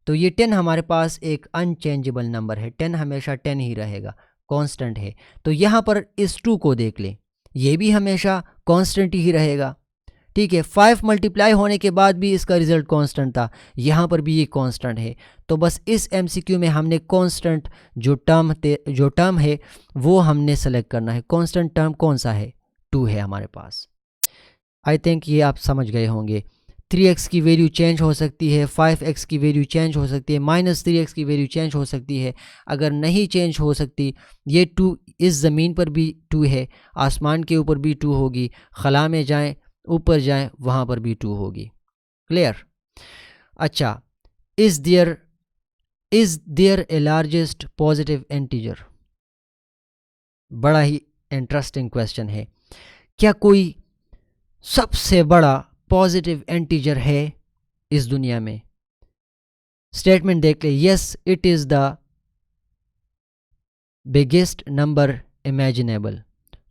तो ये 10 हमारे पास एक अनचेंजेबल नंबर है, 10 हमेशा 10 ही रहेगा, कांस्टेंट है। तो यहाँ पर इस 2 को देख लें, ये भी हमेशा कांस्टेंट ही रहेगा। ठीक है, 5 मल्टीप्लाई होने के बाद भी इसका रिजल्ट कांस्टेंट था, यहाँ पर भी ये कांस्टेंट है। तो बस इस एमसीक्यू में हमने कांस्टेंट जो टर्म है वो हमने सेलेक्ट करना है। कांस्टेंट टर्म कौन सा है? 2 है हमारे पास। आई थिंक ये आप समझ गए होंगे। 3x की वैल्यू चेंज हो सकती है, 5x की वैल्यू चेंज हो सकती है, -3x की वैल्यू चेंज हो सकती है। अगर नहीं चेंज हो सकती, ये 2 इस ज़मीन पर भी 2 है, आसमान के ऊपर भी 2 होगी, खला में जाएं, ऊपर जाएं, वहाँ पर भी 2 होगी। क्लियर? अच्छा, is there a largest positive integer? बड़ा ही इंटरेस्टिंग क्वेश्चन है। क्या कोई सबसे बड़ा पॉजिटिव इंटीजर है इस दुनिया में? स्टेटमेंट देख ले, yes it is the biggest number imaginable.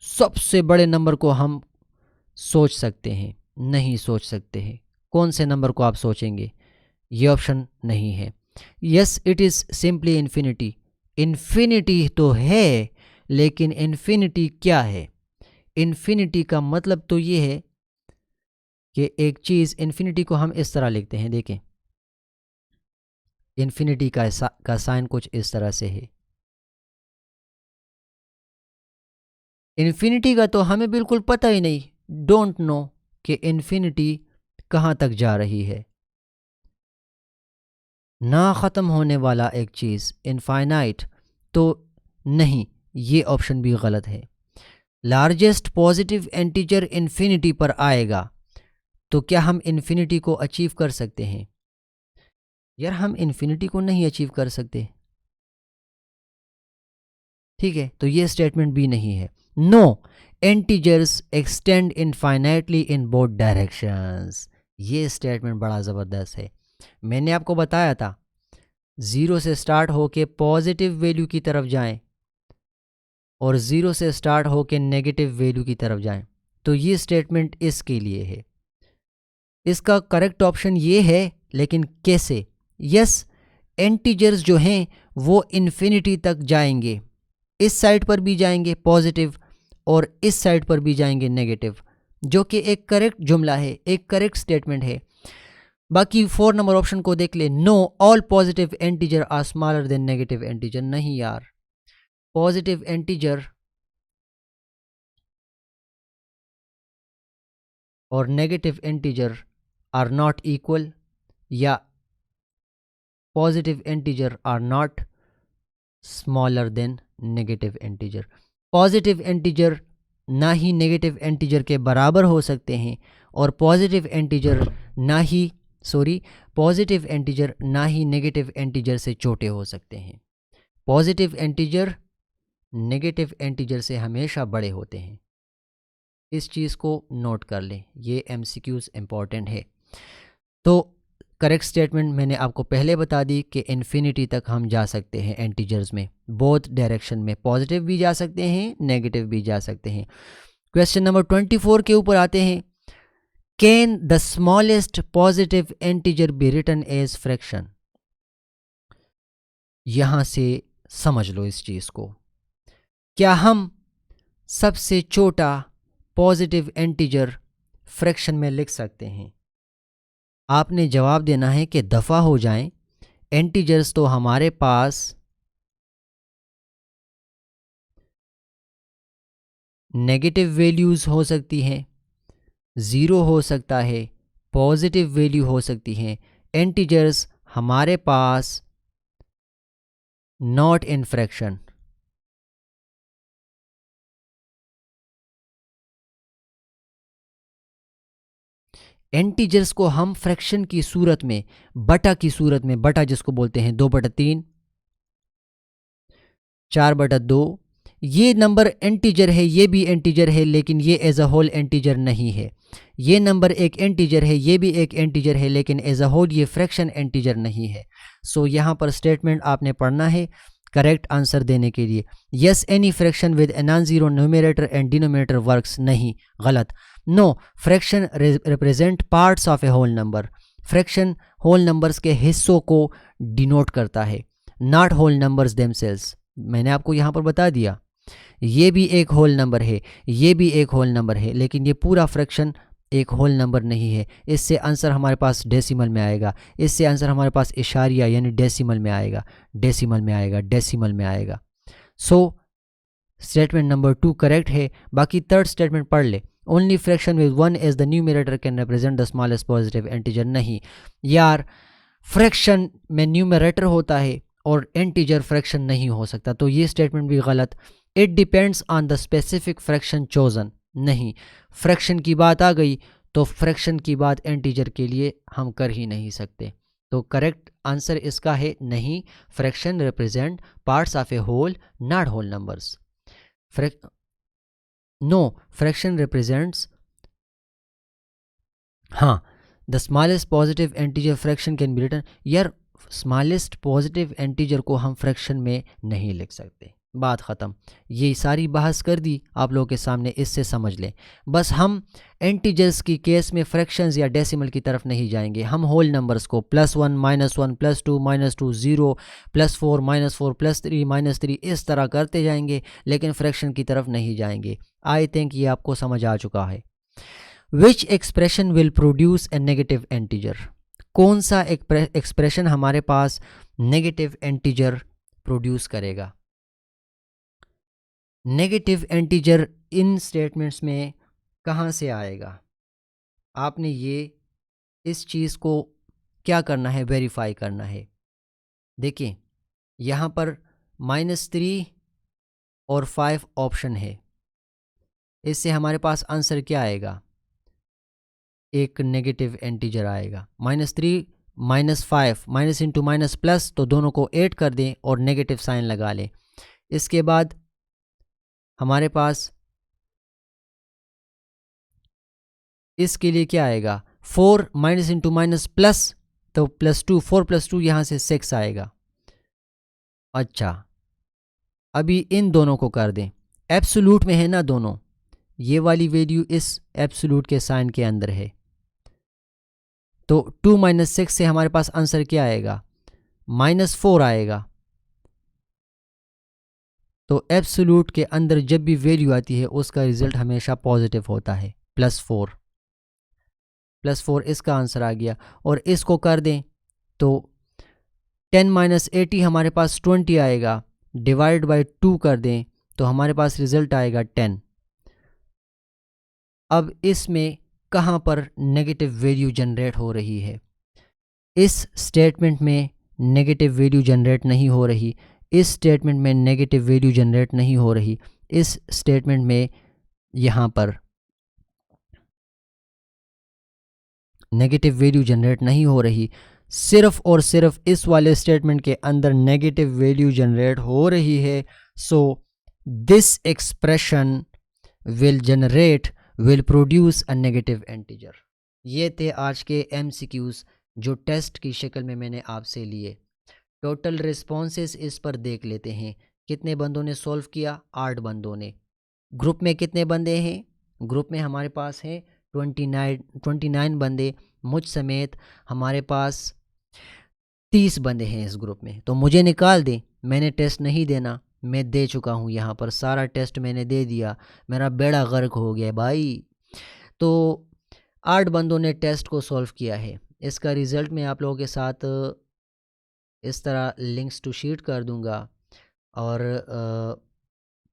सबसे बड़े नंबर को हम सोच सकते हैं? नहीं सोच सकते हैं। कौन से नंबर को आप सोचेंगे? ये ऑप्शन नहीं है। Yes it is simply infinity. Infinity तो है, लेकिन इन्फिनिटी क्या है? इन्फिनिटी का मतलब तो ये है कि एक चीज़, इन्फिनिटी को हम इस तरह लिखते हैं, देखें इन्फिनिटी का साइन कुछ इस तरह से है। इन्फिनिटी का तो हमें बिल्कुल पता ही नहीं, डोंट नो कि इन्फिनिटी कहाँ तक जा रही है। ना ख़त्म होने वाला एक चीज़, इनफाइनाइट तो नहीं, ये ऑप्शन भी गलत है। लार्जेस्ट पॉजिटिव इंटीजर इन्फिनिटी पर आएगा, तो क्या हम इन्फिनिटी को अचीव कर सकते हैं? यार हम इन्फिनिटी को नहीं अचीव कर सकते। ठीक है, तो ये स्टेटमेंट भी नहीं है। No integers extend infinitely in both directions, ये स्टेटमेंट बड़ा ज़बरदस्त है। मैंने आपको बताया था 0 से स्टार्ट होके पॉजिटिव वैल्यू की तरफ जाएं और 0 से स्टार्ट होके नेगेटिव वैल्यू की तरफ जाएं, तो ये स्टेटमेंट इसके लिए है। इसका करेक्ट ऑप्शन ये है, लेकिन कैसे? यस, इंटीजर्स जो हैं वो इन्फिनिटी तक जाएंगे, इस साइड पर भी जाएंगे पॉजिटिव और इस साइड पर भी जाएंगे नेगेटिव, जो कि एक करेक्ट जुमला है, एक करेक्ट स्टेटमेंट है। बाकी 4 नंबर ऑप्शन को देख ले, no all positive integer are smaller than negative integer. नहीं यार, पॉजिटिव इंटीजर और negative integer are not equal, या positive integer are not smaller than negative integer. Positive integer ना ही नेगेटिव इंटीजर के बराबर हो सकते हैं और पॉजिटिव इंटीजर ना ही नेगेटिव इंटीजर से छोटे हो सकते हैं। पॉजिटिव इंटीजर नेगेटिव इंटीजर से हमेशा बड़े होते हैं। इस चीज़ को नोट कर लें, ये MCQs इम्पॉर्टेंट है। तो करेक्ट स्टेटमेंट मैंने आपको पहले बता दी कि इन्फिनिटी तक हम जा सकते हैं इंटीजर्स में, बोथ डायरेक्शन में, पॉजिटिव भी जा सकते हैं, नेगेटिव भी जा सकते हैं। क्वेश्चन नंबर 24 के ऊपर आते हैं। Can the smallest positive integer be written as fraction? यहां से समझ लो इस चीज को, क्या हम सबसे छोटा पॉजिटिव इंटीजर फ्रैक्शन में लिख सकते हैं? आपने जवाब देना है कि दफ़ा हो जाएं, इंटीजर्स तो हमारे पास नेगेटिव वैल्यूज़ हो सकती हैं, 0 हो सकता है, पॉजिटिव वैल्यू हो सकती हैं। इंटीजर्स हमारे पास नॉट इन फ्रैक्शन। इंटीजर्स को हम फ्रैक्शन की सूरत में, बटा की सूरत में, बटा जिसको बोलते हैं 2/3, 4/2, ये नंबर इंटीजर है, ये भी इंटीजर है, लेकिन ये एज अ होल इंटीजर नहीं है। ये नंबर एक इंटीजर है, ये भी एक इंटीजर है, लेकिन एज अ होल ये फ्रैक्शन इंटीजर नहीं है। सो यहाँ पर स्टेटमेंट आपने पढ़ना है करेक्ट आंसर देने के लिए। Yes any fraction with a non zero numerator and denominator works, नहीं, गलत। No fraction represent parts of a whole number, fraction whole numbers के हिस्सों को डिनोट करता है, नॉट होल नंबर्स देमसेल्व्स। मैंने आपको यहाँ पर बता दिया, ये भी एक होल नंबर है, ये भी एक होल नंबर है, लेकिन ये पूरा फ्रैक्शन एक होल नंबर नहीं है। इससे आंसर हमारे पास डेसिमल में आएगा, इससे आंसर हमारे पास इशारिया यानी डेसिमल में आएगा, डेसिमल में आएगा, डेसिमल में आएगा। सो स्टेटमेंट नंबर 2 करेक्ट है। बाकी थर्ड स्टेटमेंट पढ़ ले, only fraction with 1 as the numerator can represent the smallest positive integer. नहीं यार, फ्रैक्शन में न्यूमरेटर होता है और इंटीजर फ्रैक्शन नहीं हो सकता, तो ये स्टेटमेंट भी गलत। It depends on the specific fraction chosen, नहीं, फ्रैक्शन की बात आ गई तो फ्रैक्शन की बात इंटीजर के लिए हम कर ही नहीं सकते। तो करेक्ट आंसर इसका है नहीं, fraction represent parts of a whole, not whole numbers. No fraction represents, हाँ, the smallest positive integer fraction can be written. यार, स्मॉलेस्ट पॉजिटिव इंटीजर को हम फ्रैक्शन में नहीं लिख सकते, बात ख़त्म। ये सारी बहस कर दी आप लोगों के सामने, इससे समझ लें। बस हम इंटीजर्स की केस में फ्रैक्शंस या डेसिमल की तरफ नहीं जाएंगे, हम होल नंबर्स को +1 -1 +2 -2 0 +4 -4 +3 -3 इस तरह करते जाएंगे, लेकिन फ्रैक्शन की तरफ नहीं जाएंगे। आई थिंक ये आपको समझ आ चुका है। Which expression will produce a negative integer? कौन सा एक्सप्रेशन हमारे पास नेगेटिव इंटीजर प्रोड्यूस करेगा? नेगेटिव इंटीजर इन स्टेटमेंट्स में कहाँ से आएगा? आपने ये इस चीज़ को क्या करना है, वेरीफाई करना है। देखिए यहाँ पर -3 और 5 ऑप्शन है, इससे हमारे पास आंसर क्या आएगा? एक नेगेटिव इंटीजर आएगा। -3 -5, माइनस इंटू माइनस प्लस, तो दोनों को ऐड कर दें और नेगेटिव साइन लगा लें। इसके बाद हमारे पास इसके लिए क्या आएगा, 4 माइनस इंटू माइनस प्लस, तो +2, 4 + 2 यहाँ से 6 आएगा। अच्छा, अभी इन दोनों को कर दें, एब्सोल्यूट में है ना दोनों, ये वाली वैल्यू इस एब्सोल्यूट के साइन के अंदर है, तो 2 - 6 से हमारे पास आंसर क्या आएगा, -4 आएगा। तो एब्सोल्यूट के अंदर जब भी वैल्यू आती है उसका रिजल्ट हमेशा पॉजिटिव होता है, +4 इसका आंसर आ गया। और इसको कर दें तो 10 - 80 हमारे पास 20 आएगा, डिवाइड बाय 2 कर दें तो हमारे पास रिजल्ट आएगा 10। अब इसमें कहाँ पर नेगेटिव वैल्यू जनरेट हो रही है, इस स्टेटमेंट में नेगेटिव वैल्यू जनरेट नहीं हो रही, इस स्टेटमेंट में नेगेटिव वैल्यू जनरेट नहीं हो रही, इस स्टेटमेंट में यहाँ पर नेगेटिव वैल्यू जनरेट नहीं हो रही, सिर्फ और सिर्फ इस वाले स्टेटमेंट के अंदर नेगेटिव वैल्यू जनरेट हो रही है। So this expression will produce a negative integer. ये थे आज के MCQs जो टेस्ट की शक्ल में मैंने आपसे लिए। टोटल रिस्पॉन्सेस इस पर देख लेते हैं, कितने बंदों ने सॉल्व किया, 8 बंदों ने। ग्रुप में कितने बंदे हैं, ग्रुप में हमारे पास हैं 29 बंदे, मुझ समेत हमारे पास 30 बंदे हैं इस ग्रुप में। तो मुझे निकाल दें, मैंने टेस्ट नहीं देना, मैं दे चुका हूँ, यहाँ पर सारा टेस्ट मैंने दे दिया, मेरा बेड़ा गर्क हो गया भाई। तो 8 बंदों ने टेस्ट को सॉल्व किया है। इसका रिज़ल्ट मैं आप लोगों के साथ इस तरह लिंक्स टू शीट कर दूंगा और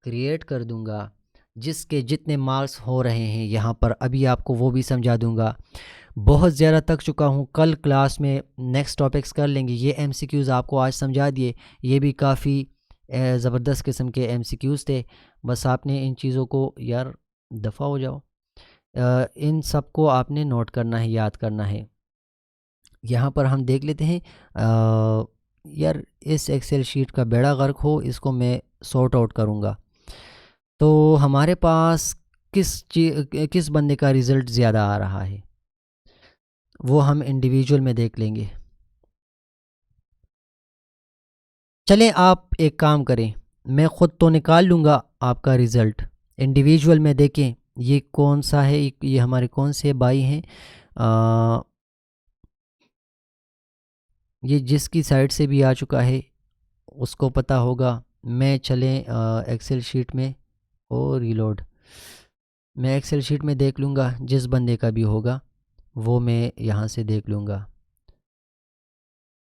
क्रिएट कर दूंगा, जिसके जितने मार्क्स हो रहे हैं यहाँ पर अभी आपको वो भी समझा दूंगा। बहुत ज़्यादा थक चुका हूँ, कल क्लास में नेक्स्ट टॉपिक्स कर लेंगे। ये MCQs आपको आज समझा दिए, ये भी काफ़ी ज़बरदस्त किस्म के MCQs थे। बस आपने इन चीज़ों को, यार दफ़ा हो जाओ, इन सब को आपने नोट करना है, याद करना है। यहाँ पर हम देख लेते हैं, यार इस एक्सेल शीट का बेड़ा गर्क हो, इसको मैं सॉर्ट आउट करूँगा। तो हमारे पास किस बंदे का रिज़ल्ट ज़्यादा आ रहा है वो हम इंडिविजुअल में देख लेंगे। चलें आप एक काम करें, मैं ख़ुद तो निकाल लूँगा आपका रिज़ल्ट, इंडिविजुअल में देखें ये कौन सा है, ये हमारे कौन से भाई हैं, ये जिसकी साइड से भी आ चुका है उसको पता होगा। मैं चलें एक्सेल शीट में और रीलोड, मैं एक्सेल शीट में देख लूँगा, जिस बंदे का भी होगा वो मैं यहाँ से देख लूँगा।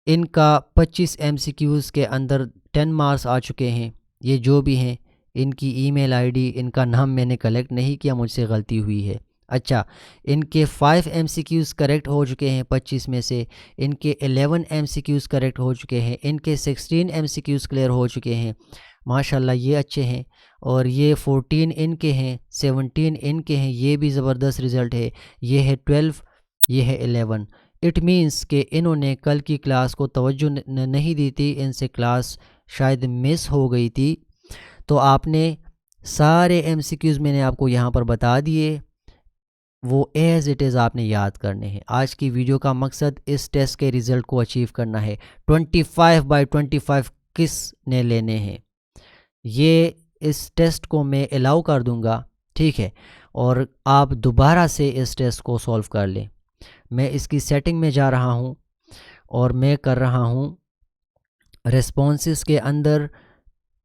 इनका 25 MCQs के अंदर 10 मार्क्स आ चुके हैं। ये जो भी हैं, इनकी ईमेल आईडी, इनका नाम मैंने कलेक्ट नहीं किया, मुझसे गलती हुई है। अच्छा, इनके 5 MCQs करेक्ट हो चुके हैं 25 में से, इनके 11 MCQs करेक्ट हो चुके हैं, इनके 16 MCQs क्लियर हो चुके हैं। माशाल्लाह ये अच्छे हैं। और ये 14 इनके हैं, 17 इनके हैं, ये भी ज़बरदस्त रिज़ल्ट है। ये है 12, ये है 11। इट मीन्स कि इन्होंने कल की क्लास को तवज्जो नहीं दी थी, इनसे क्लास शायद मिस हो गई थी। तो आपने सारे MCQs मैंने आपको यहाँ पर बता दिए, वो एज़ इट इज़ आपने याद करने हैं। आज की वीडियो का मकसद इस टेस्ट के रिज़ल्ट को अचीव करना है। 25/25 किस ने लेने हैं, ये इस टेस्ट को मैं अलाउ कर दूंगा, ठीक है। और आप दोबारा से इस टेस्ट को सॉल्व कर लें। मैं इसकी सेटिंग में जा रहा हूँ और मैं कर रहा हूँ रिस्पॉन्सेस के अंदर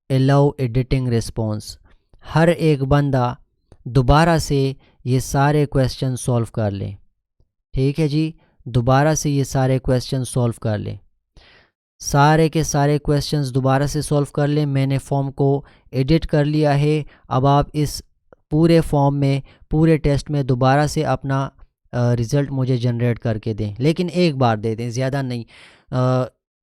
अलाउ एडिटिंग रिस्पॉन्स। हर एक बंदा दोबारा से ये सारे क्वेश्चन सॉल्व कर लें, ठीक है जी। दोबारा से ये सारे क्वेश्चन सॉल्व कर लें, सारे के सारे क्वेश्चंस दोबारा से सॉल्व कर लें। मैंने फॉर्म को एडिट कर लिया है। अब आप इस पूरे फॉर्म में, पूरे टेस्ट में दोबारा से अपना रिज़ल्ट मुझे जनरेट करके दें, लेकिन एक बार दे दें, ज़्यादा नहीं।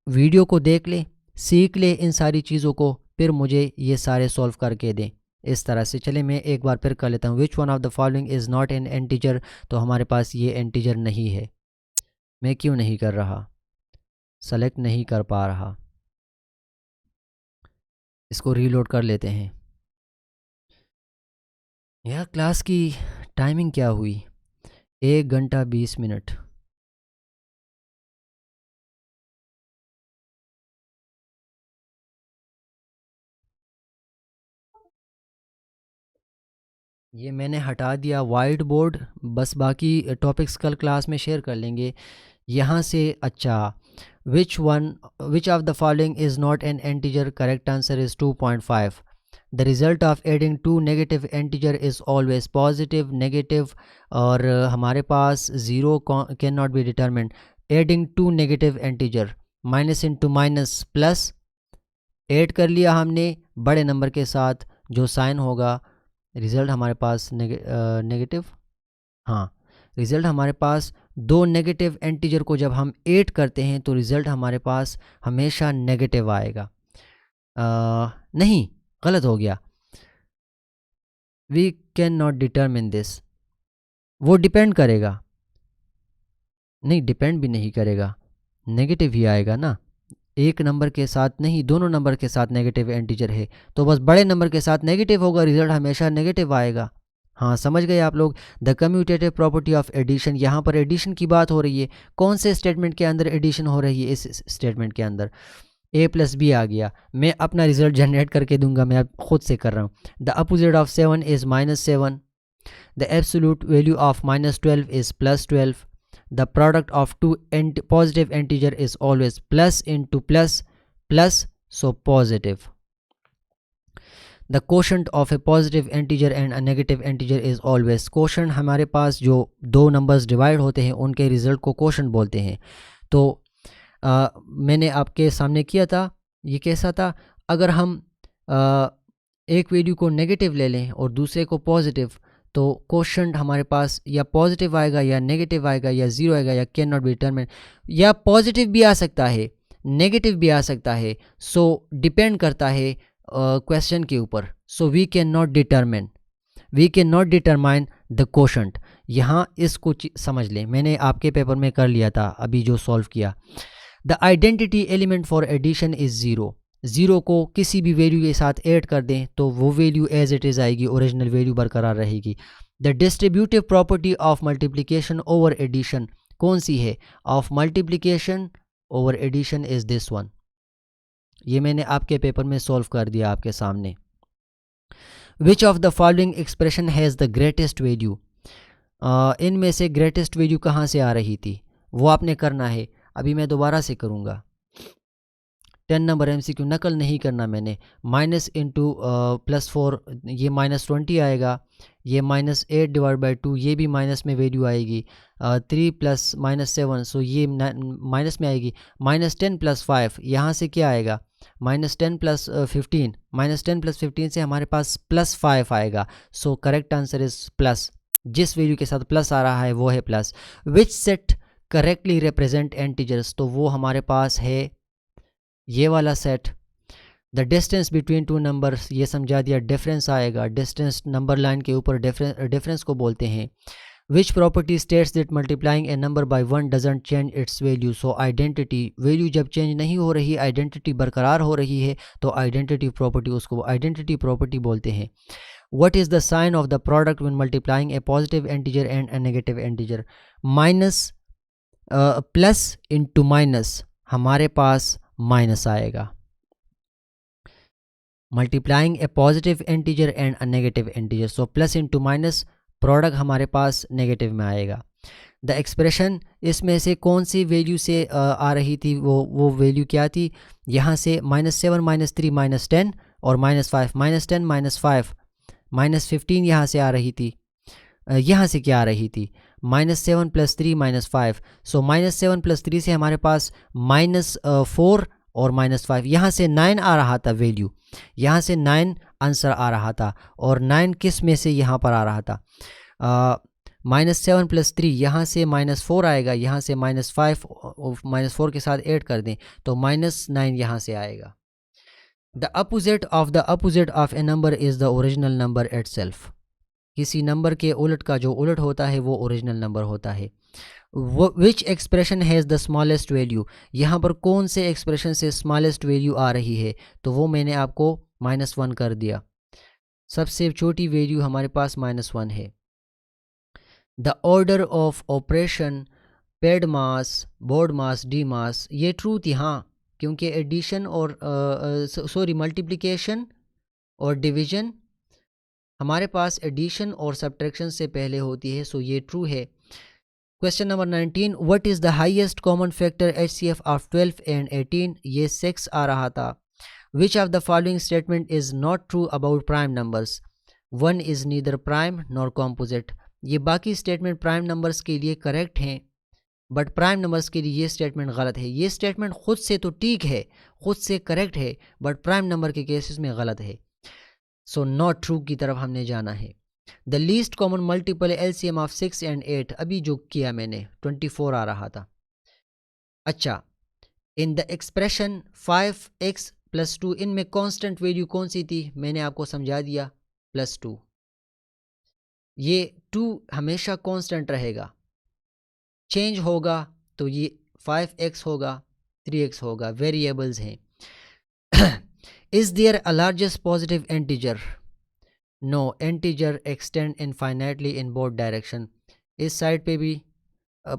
वीडियो को देख लें, सीख लें इन सारी चीज़ों को, फिर मुझे ये सारे सॉल्व करके दें। इस तरह से चले मैं एक बार फिर कर लेता हूँ। Which one of the following is not an integer, तो हमारे पास ये इंटीजर नहीं है। मैं क्यों नहीं कर रहा, सेलेक्ट नहीं कर पा रहा, इसको रीलोड कर लेते हैं। यार क्लास की टाइमिंग क्या हुई? 1 घंटा 20 मिनट। ये मैंने हटा दिया वाइट बोर्ड, बस बाकी टॉपिक्स कल क्लास में शेयर कर लेंगे। यहाँ से अच्छा, which of the following is not an integer? Correct answer is 2.5। The result of adding two negative integer is always positive, negative, और हमारे पास zero can not be determined. Adding two negative integer, minus into minus plus, add कर लिया हमने बड़े नंबर के साथ, जो साइन होगा रिज़ल्ट हमारे पास नेगेटिव। हाँ, रिज़ल्ट हमारे पास दो नेगेटिव इंटीजर को जब हम ऐड करते हैं तो रिज़ल्ट हमारे पास हमेशा नेगेटिव आएगा। नहीं, गलत हो गया। We can not determine this, वो डिपेंड करेगा। नहीं, डिपेंड भी नहीं करेगा, नेगेटिव ही आएगा ना। एक नंबर के साथ नहीं, दोनों नंबर के साथ नेगेटिव इंटीजर है तो बस बड़े नंबर के साथ नेगेटिव होगा, रिजल्ट हमेशा नेगेटिव आएगा। हाँ, समझ गए आप लोग। The commutative property of addition, यहाँ पर एडिशन की बात हो रही है। कौन से स्टेटमेंट के अंदर एडिशन हो रही है? इस स्टेटमेंट के अंदर a प्लस बी आ गया। मैं अपना रिजल्ट जनरेट करके दूंगा, मैं अब खुद से कर रहा हूँ। The opposite of 7 is -7। The absolute value of -12 is +12। The product of two positive integer is always plus into plus plus, so positive. The quotient of a positive integer and a negative integer is always quotient। हमारे पास जो दो नंबर्स डिवाइड होते हैं उनके रिजल्ट को क्वोशंट बोलते हैं। तो मैंने आपके सामने किया था, ये कैसा था? अगर हम एक वैल्यू को नेगेटिव ले लें और दूसरे को पॉजिटिव, तो क्वोशंट हमारे पास या पॉजिटिव आएगा या नेगेटिव आएगा या ज़ीरो आएगा या कैन नॉट बी डिटरमिन, या पॉजिटिव भी आ सकता है नेगेटिव भी आ सकता है। सो डिपेंड करता है क्वेश्चन के ऊपर। So we can not determine the quotient. यहाँ इसको समझ लें, मैंने आपके पेपर में कर लिया था अभी जो सॉल्व किया। The identity element for addition is zero. Zero को किसी भी वैल्यू के साथ ऐड कर दें तो वो वैल्यू एज इट इज़ आएगी, ओरिजिनल वैल्यू बरकरार रहेगी। The distributive property of multiplication over addition कौन सी है? Of multiplication over addition is this one. ये मैंने आपके पेपर में सॉल्व कर दिया आपके सामने। विच of the following expression has the greatest value? इनमें से ग्रेटेस्ट वैल्यू कहाँ से आ रही थी वो आपने करना है। अभी मैं दोबारा से करूँगा। 10 नंबर MCQ नकल नहीं करना मैंने। माइनस इंटू +4, ये -20 आएगा। ये -8 डिवाइड बाई 2, ये भी माइनस में वैल्यू आएगी। 3 + -7, सो ये माइनस में आएगी। -10 + 5, यहाँ से क्या आएगा? -10 + 15, -10 + 15 से हमारे पास +5 आएगा। So correct answer is plus. जिस वैल्यू के साथ प्लस आ रहा है वो है प्लस। विच सेट करेक्टली रिप्रेजेंट इंटीजर्स? तो वो हमारे पास है ये वाला set. The distance between two numbers, ये समझा दिया, डिफरेंस आएगा। डिस्टेंस नंबर लाइन के ऊपर डिफरेंस को बोलते हैं। Which property states that multiplying A number by 1 doesn't change it's value? So identity, value जब चेंज नहीं हो रही, आइडेंटिटी बरकरार हो रही है, तो आइडेंटिटी प्रॉपर्टी, उसको आइडेंटिटी प्रॉपर्टी बोलते हैं। What is the sign of the product when multiplying a positive integer and a negative integer? Minus plus into minus, हमारे पास माइनस आएगा। Multiplying a positive integer and a negative integer, so plus into minus, product हमारे पास नेगेटिव में आएगा। द एक्सप्रेशन, इसमें से कौन सी वैल्यू से आ रही थी? वो वैल्यू क्या थी? यहाँ से -7 -3 -10 और -5, -10 -5 -15 यहाँ से आ रही थी। यहाँ से क्या आ रही थी? -7 + 3 -5, सो -7 + 3 से हमारे पास -4 और -5, यहाँ से 9 आ रहा था वैल्यू, यहाँ से 9 आंसर आ रहा था। और 9 किस में से यहाँ पर आ रहा था? -7 + 3, यहाँ से -4 आएगा, यहाँ से -5 -4 के साथ ऐड कर दें तो -9 यहाँ से आएगा। The opposite of a number is the original number itself. किसी नंबर के उलट का जो उलट होता है वो ओरिजिनल नंबर होता है। Which expression has the smallest value? यहाँ पर कौन से एक्सप्रेशन से स्मॉलेस्ट वैल्यू आ रही है? तो वो मैंने आपको -1 कर दिया। सबसे छोटी वैल्यू हमारे पास -1 है। The order of operation PEMDAS, BODMAS, DMAS, ये ट्रू थी हाँ, क्योंकि एडिशन और सॉरी मल्टीप्लिकेशन और डिवीजन हमारे पास एडिशन और सब्ट्रैक्शन से पहले होती है, सो ये ट्रू है। Question number 19, what is the highest common factor HCF of 12 and 18, ये 6 आ रहा था। विच of the following statement is not true about prime numbers, 1 is neither prime nor composite. ये बाकी स्टेटमेंट प्राइम नंबर्स के लिए करेक्ट हैं, बट प्राइम नंबर्स के लिए ये स्टेटमेंट गलत है। ये स्टेटमेंट खुद से तो ठीक है, खुद से करेक्ट है, बट प्राइम नंबर के केसेस में गलत है। सो नॉट ट्रू की तरफ हमने जाना है। The least common multiple LCM of 6 and 8, अभी जो किया मैंने 24 आ रहा था। अच्छा, इन द एक्सप्रेशन 5x + 2, इनमें कांस्टेंट वैल्यू कौन सी थी, मैंने आपको समझा दिया, +2। ये 2 हमेशा कांस्टेंट रहेगा, चेंज होगा तो ये 5x होगा, 3x होगा, वेरिएबल्स हैं। Is there a largest positive integer, no, integer extend infinitely in both direction. इस साइड पे भी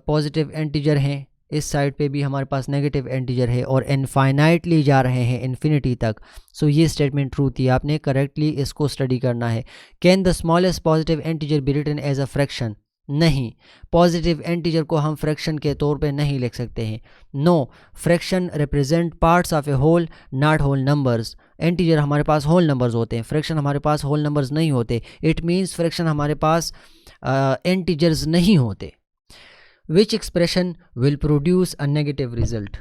पॉजिटिव इंटीजर हैं, इस साइड पे भी हमारे पास नेगेटिव इंटीजर है और इनफाइनाइटली जा रहे हैं इन्फिनिटी तक। सो ये स्टेटमेंट ट्रू थी, आपने करेक्टली इसको स्टडी करना है। Can the smallest positive integer be written as a fraction, नहीं, पॉजिटिव इंटीजर को हम फ्रैक्शन के तौर पे नहीं लिख सकते हैं। No, fraction represent parts of a whole not whole numbers. Integer हमारे पास होल नंबर्स होते हैं, फ्रैक्शन हमारे पास होल नंबर्स नहीं होते। इट मीन्स फ्रैक्शन हमारे पास इंटीजर्स नहीं होते। Which expression will produce a negative result,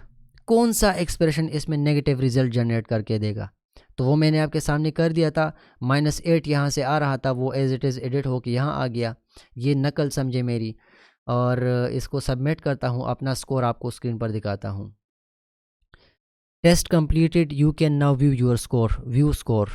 कौन सा एक्सप्रेशन इसमें नेगेटिव रिजल्ट जनरेट करके देगा, तो वो मैंने आपके सामने कर दिया था। -8 यहाँ से आ रहा था, वो एज इट इज़ एडिट होकर यहाँ आ गया। ये नकल समझे मेरी, और इसको सबमिट करता हूँ, अपना स्कोर आपको स्क्रीन पर दिखाता हूँ। Test completed, you can now view your score, view score.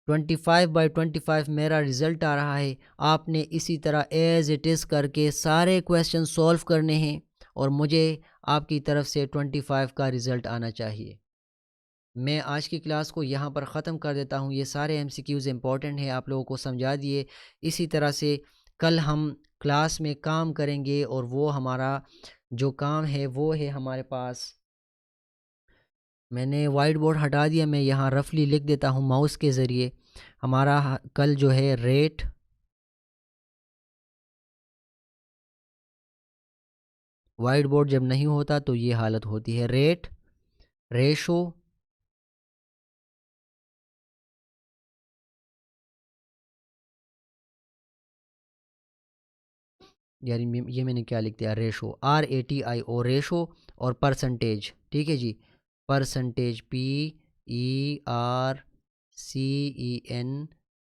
25/25 मेरा रिज़ल्ट आ रहा है। आपने इसी तरह एज इट इज़ करके सारे क्वेश्चन सॉल्व करने हैं और मुझे आपकी तरफ से 25 का रिज़ल्ट आना चाहिए। मैं आज की क्लास को यहाँ पर ख़त्म कर देता हूँ। ये सारे MCQs इंपॉर्टेंट हैं, आप लोगों को समझा दिए। इसी तरह से कल हम क्लास में काम करेंगे और वो हमारा जो काम है वो है हमारे पास, मैंने वाइट बोर्ड हटा दिया, मैं यहाँ रफली लिख देता हूँ माउस के ज़रिए। हमारा कल जो है रेट, वाइट बोर्ड जब नहीं होता तो ये हालत होती है, रेट, रेशो, यानी ये मैंने क्या लिख दिया, रेशो, RATIO, रेशो, और परसेंटेज। ठीक है जी, परसेंटेज,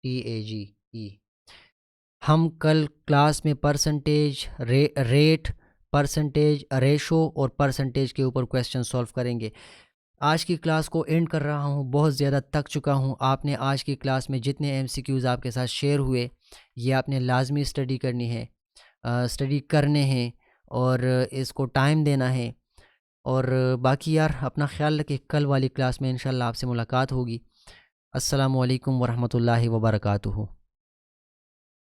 PERCENTAGE। हम कल क्लास में परसेंटेज, रेट, परसेंटेज, रेशो और परसेंटेज के ऊपर क्वेश्चन सॉल्व करेंगे। आज की क्लास को एंड कर रहा हूँ, बहुत ज़्यादा थक चुका हूँ। आपने आज की क्लास में जितने MCQs आपके साथ शेयर हुए, ये आपने लाजमी स्टडी करनी है, स्टडी करने हैं और इसको टाइम देना है। और बाकी यार अपना ख्याल रखें, कल वाली क्लास में इंशाल्लाह आपसे मुलाकात होगी। अस्सलामु अलैकुम वरहमतुल्लाहि वबरकातुहू।